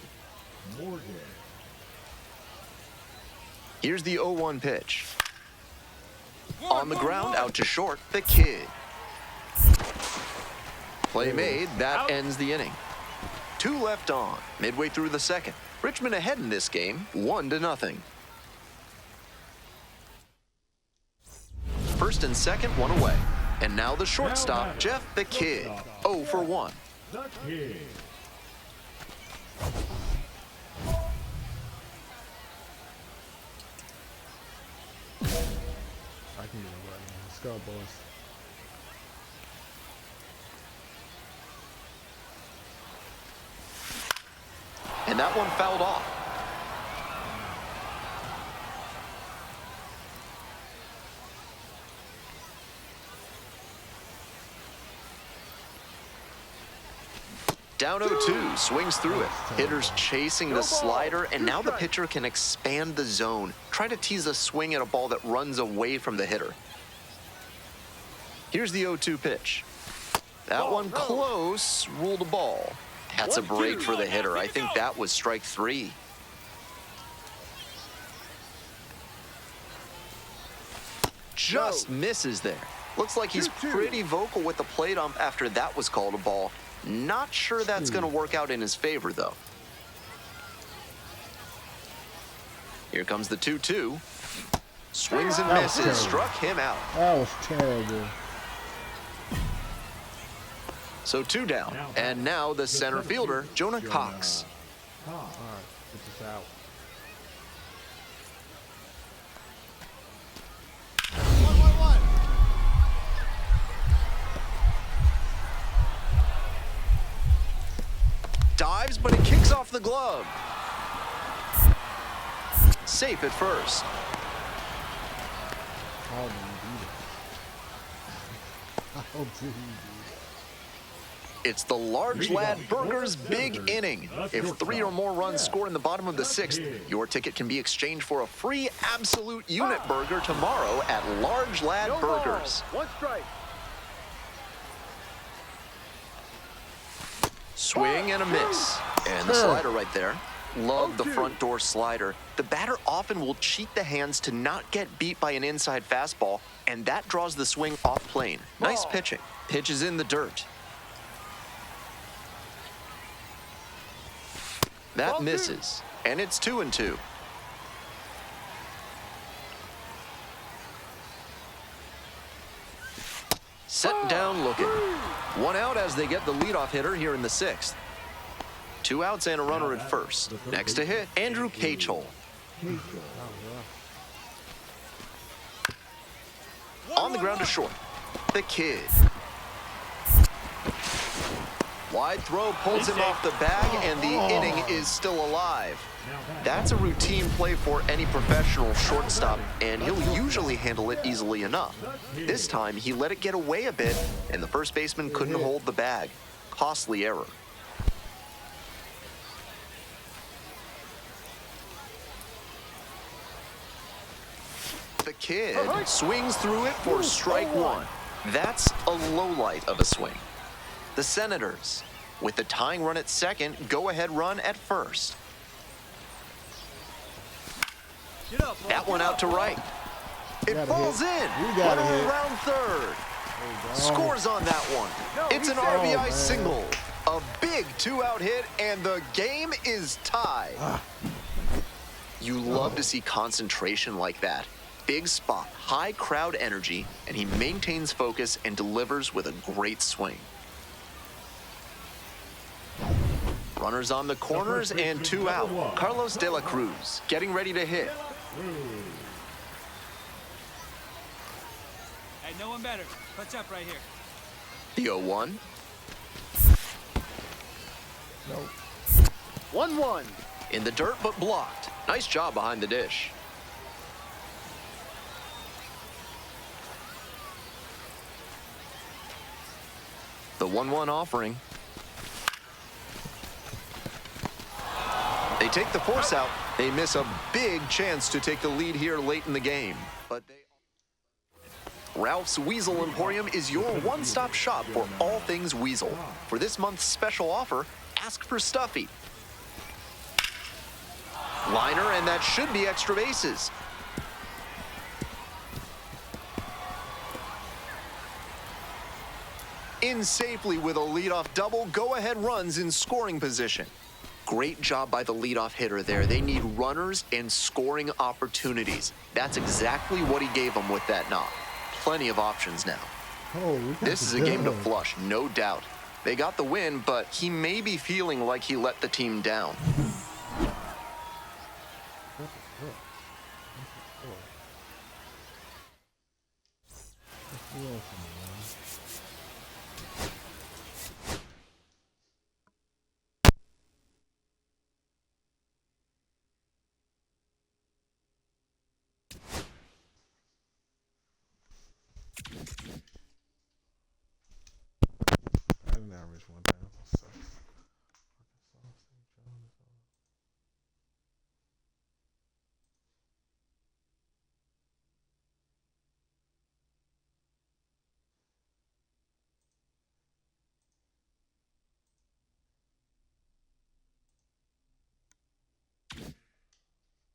Here's the 0-1 pitch. On the ground, out to short, the Kid. Play made, that ends the inning. 2 left on, midway through the second. Richmond ahead in this game, 1-0. First and second, 1 away. And now the shortstop, Jeff the Kid, 0 for 1. The Kid. I can get it right now. Let's go, boys. And that one fouled off. Down 0-2, swings through it. Hitters chasing the slider, and now the pitcher can expand the zone. Try to tease a swing at a ball that runs away from the hitter. Here's the 0-2 pitch. That one close, ruled a ball. That's a break for the hitter. I think that was strike 3. Just misses there. Looks like he's pretty vocal with the plate ump after that was called a ball. Not sure that's going to work out in his favor, though. Here comes the 2-2. Swings and misses. Struck him out. That was terrible. So 2 down. And now the center fielder, Jonah Cox. All right, get this out. Dives, but it kicks off the glove. Safe at first. How do you do that? How do you do that? It's the large lad Burger's big inning. If 3 or more runs score in the bottom of the 6th, your ticket can be exchanged for a free absolute unit burger tomorrow at Large Lad Burgers. 1 strike. Swing and a miss. And the slider right there. Love the front door slider. The batter often will cheat the hands to not get beat by an inside fastball, and that draws the swing off plane. Nice pitching. Pitch is in the dirt. That misses, and it's 2-2. Set down looking. 1 out as they get the leadoff hitter here in the 6th. 2 outs and a runner at first. Next to hit, Andrew Cachol. On the ground to short. The kid. Wide throw pulls him off the bag, and the inning is still alive. That's a routine play for any professional shortstop, and he'll usually handle it easily enough. This time, he let it get away a bit, and the first baseman couldn't hold the bag. Costly error. The kid swings through it for strike 1. That's a low light of a swing. The Senators, with the tying run at second, go-ahead run at first. That one out to right. It falls in. Runner around third. Scores on that one. It's an RBI single. A big 2-out hit, and the game is tied. You love to see concentration like that. Big spot, high crowd energy, and he maintains focus and delivers with a great swing. Runners on the corners and 2 out. Carlos De La Cruz getting ready to hit. Hey, no one better. Clutch up right here. The 0-1. Nope. 1-1. In the dirt but blocked. Nice job behind the dish. The 1-1 offering. They take the force out. They miss a big chance to take the lead here late in the game. But Ralph's Weasel Emporium is your one-stop shop for all things weasel. For this month's special offer, ask for Stuffy. Liner, and that should be extra bases. In safely with a leadoff double, go-ahead runs in scoring position. Great job by the leadoff hitter there. They need runners and scoring opportunities. That's exactly what he gave them with that knock. Plenty of options now. This is a game to flush, no doubt. They got the win, but he may be feeling like he let the team down. I didn't average 1 time. Sucks.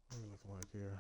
What are we looking like here?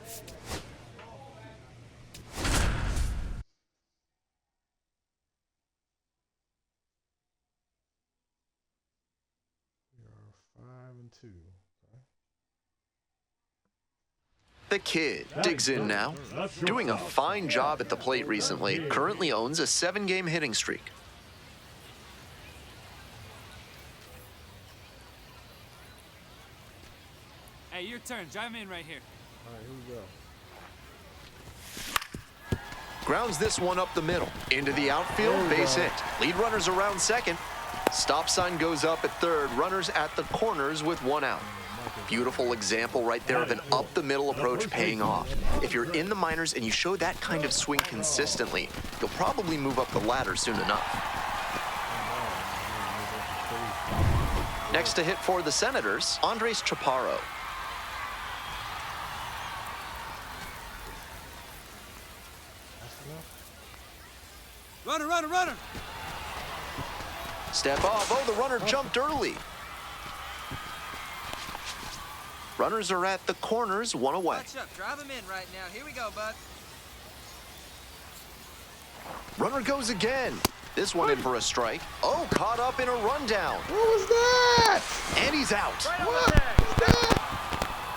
We are 5-2. Okay. The kid digs in now. Doing a fine job at the plate recently. Currently owns a 7-game hitting streak. Hey, your turn. Drive in right here. All right, here we go. Grounds this one up the middle. Into the outfield, base hit. Lead runners around second. Stop sign goes up at third. Runners at the corners with 1 out. Beautiful example right there of an up-the-middle approach paying off. If you're in the minors and you show that kind of swing consistently, you'll probably move up the ladder soon enough. Next to hit for the Senators, Andres Chaparro. Runner, runner, runner! Step off. Oh, the runner jumped early. Runners are at the corners, 1 away. Watch up. Drive him in right now. Here we go, bud. Runner goes again. This one in for a strike. Oh, caught up in a rundown. What was that? And he's out. What was that?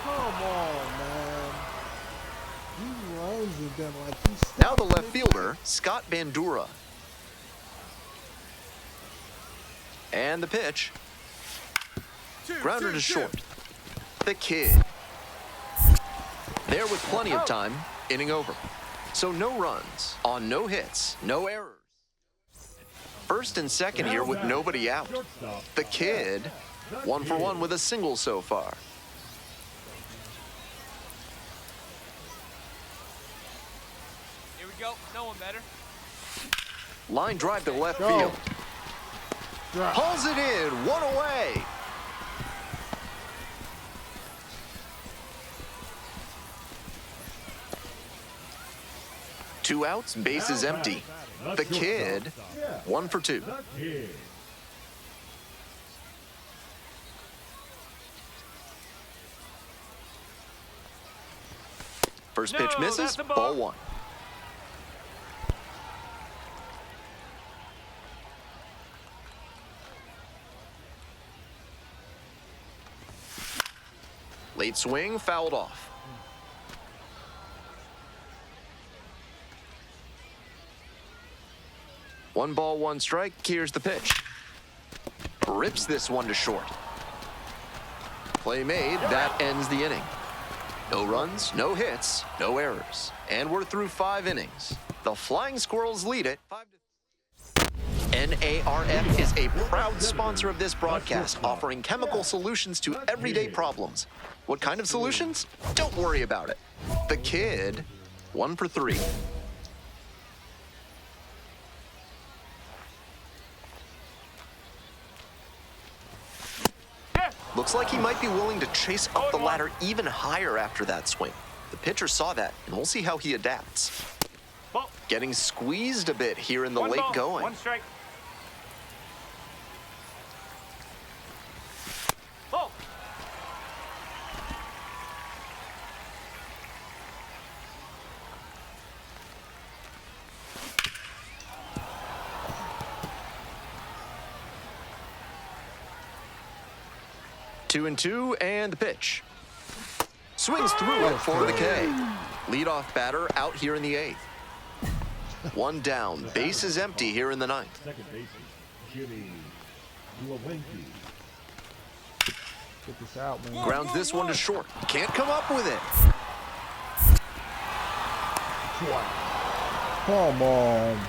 Come on, man. He runs with them like he's... Now the left fielder, Scott Bandura. And the pitch. Grounder to short. The kid. There with plenty of time, inning over. So no runs on no hits, no errors. First and second here with nobody out. The kid, 1 for 1 with a single so far. Here we go. No one better. Line drive to left field. Pulls it in, 1 away. Two outs, bases empty. The kid, 1 for 2. First pitch misses, ball 1. Late swing, fouled off. One ball, 1 strike. Here's the pitch. Rips this one to short. Play made. That ends the inning. No runs, no hits, no errors. And we're through 5 innings. The Flying Squirrels lead it 5-3. NARF is a proud sponsor of this broadcast, offering chemical solutions to everyday problems. What kind of solutions? Don't worry about it. The kid, 1 for 3. Looks like he might be willing to chase up the ladder even higher after that swing. The pitcher saw that, and we'll see how he adapts. Getting squeezed a bit here in the late going. 1 strike. 2-2, and the pitch. Swings through it for the K. Leadoff batter out here in the 8th. 1 down. Base is empty here in the 9th. Second baseman, Jimmy Lewenke. Get this out, man. Grounds this one to short. Can't come up with it. Come on.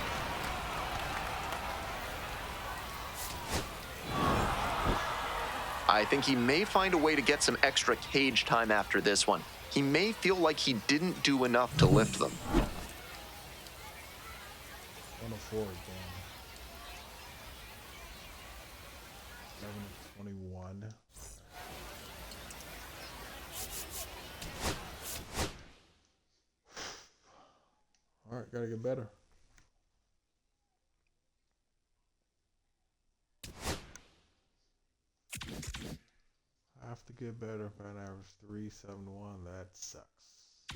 I think he may find a way to get some extra cage time after this one. He may feel like he didn't do enough to lift them. 104 again. 7-21. All right, gotta get better. I have to get better if I average 3.71. That sucks.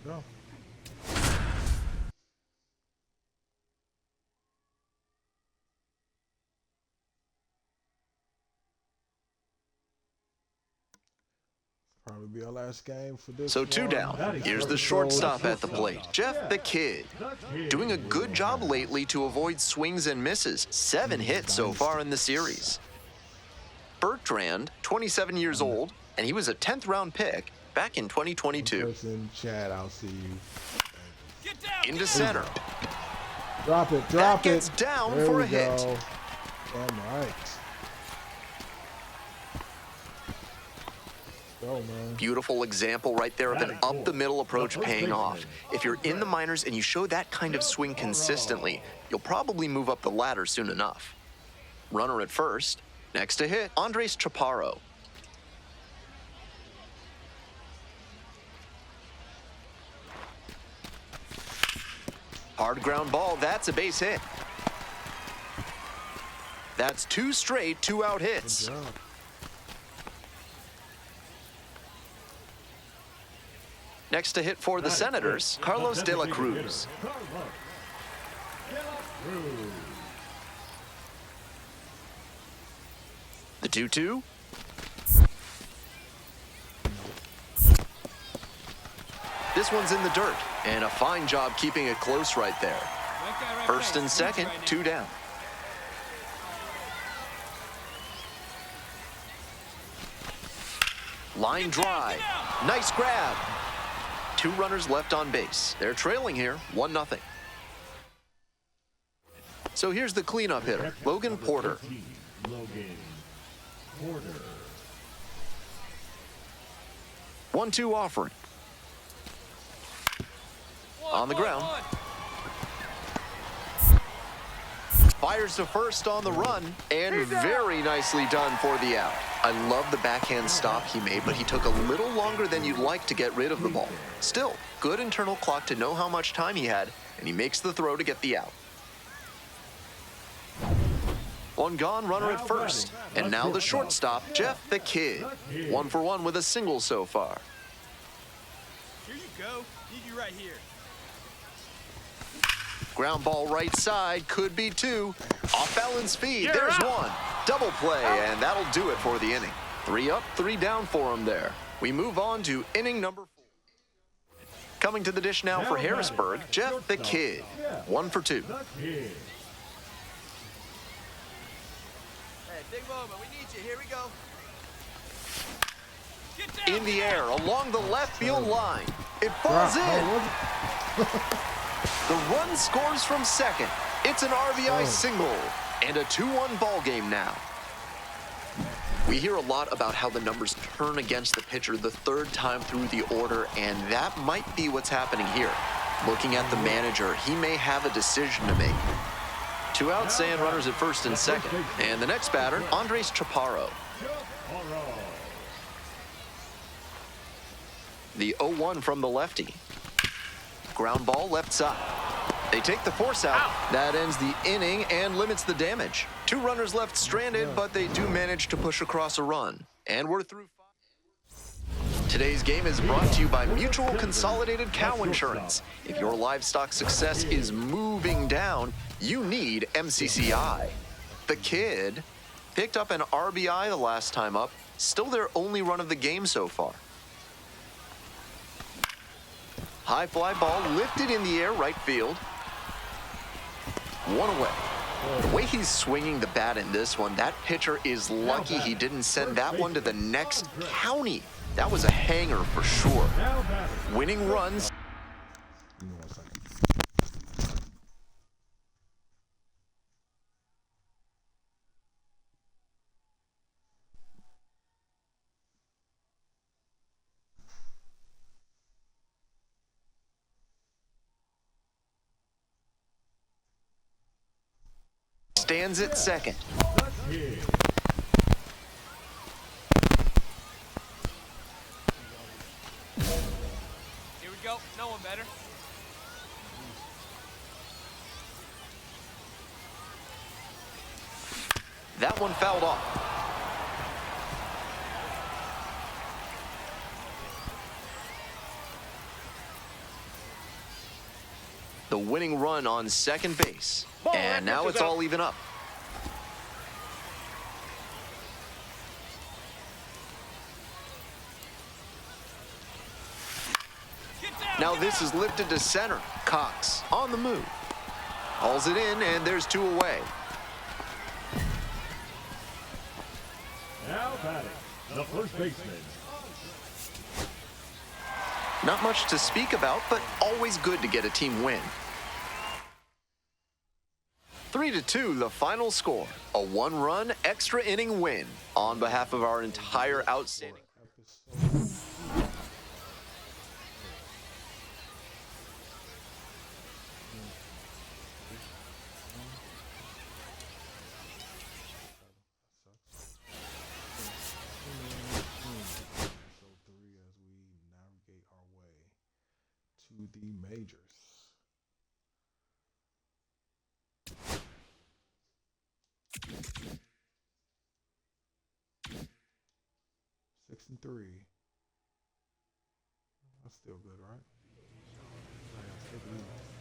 Go. Probably be our last game for this. So 2 down. Here's the shortstop at the plate, Jeff the Kid. Doing a good job lately to avoid swings and misses. 7 hits so far in the series. Bertrand, 27 years old, and he was a 10th round pick back in 2022. Person, Chad, I'll see you. Into center. Drop it, That drop it. gets down There for we a hit. go. Damn right. Go, man. Beautiful example right there of an up-the-middle approach paying off. If you're in the minors and you show that kind of swing consistently, you'll probably move up the ladder soon enough. Runner at first. Next to hit, Andres Chaparro. Hard ground ball, that's a base hit. That's 2 straight 2-out hits. Good job. Next to hit for the Senators, Carlos de la Cruz. The 2-2. This one's in the dirt, and a fine job keeping it close right there. First and second, 2 down. Line drive. Nice grab. 2 runners left on base. They're trailing here, 1-0. So here's the cleanup hitter, Logan Porter. Logan Porter. 1-2 offering. On the ground. Fires to first on the run, and very nicely done for the out. I love the backhand stop he made, but he took a little longer than you'd like to get rid of the ball. Still, good internal clock to know how much time he had, and he makes the throw to get the out. One gone, runner at first. And now the shortstop, Jeff the Kid. 1 for 1 with a single so far. Here you go. Need you right here. Ground ball right side, could be 2. Off balance speed, there's 1. Double play, and that'll do it for the inning. 3 up, 3 down for him there. We move on to inning number 4. Coming to the dish now for Harrisburg, Jeff the Kid. 1 for 2. Hey, big moment. We need you. Here we go. In the air, along the left field line. It falls in. The run scores from second. It's an RBI single and a 2-1 ball game now. We hear a lot about how the numbers turn against the pitcher the 3rd time through the order, and that might be what's happening here. Looking at the manager, he may have a decision to make. 2 outs and runners at first and second. And the next batter, Andres Chaparro. The 0-1 from the lefty. Ground ball left side. They take the force out. That ends the inning and limits the damage. 2 runners left stranded, but they do manage to push across a run. And we're through 5. Today's game is brought to you by Mutual Consolidated Cow Insurance. If your livestock success is moving down, you need MCCI. The Kid picked up an RBI the last time up. Still their only run of the game so far. High fly ball lifted in the air, right field. 1 away. The way he's swinging the bat in this one, that pitcher is lucky he didn't send that one to the next county. That was a hanger for sure. Winning runs. Stands at second. No one better. That one fouled off. The winning run on second base. And now it's all even up. Now this is lifted to center. Cox on the move. Hauls it in, and there's two away. Now batting, the first baseman. Not much to speak about, but always good to get a team win. 3-2, the final score. A one-run extra inning win on behalf of our entire outstanding. To the majors. Six and 3. That's still good, right? I gotta take it easy.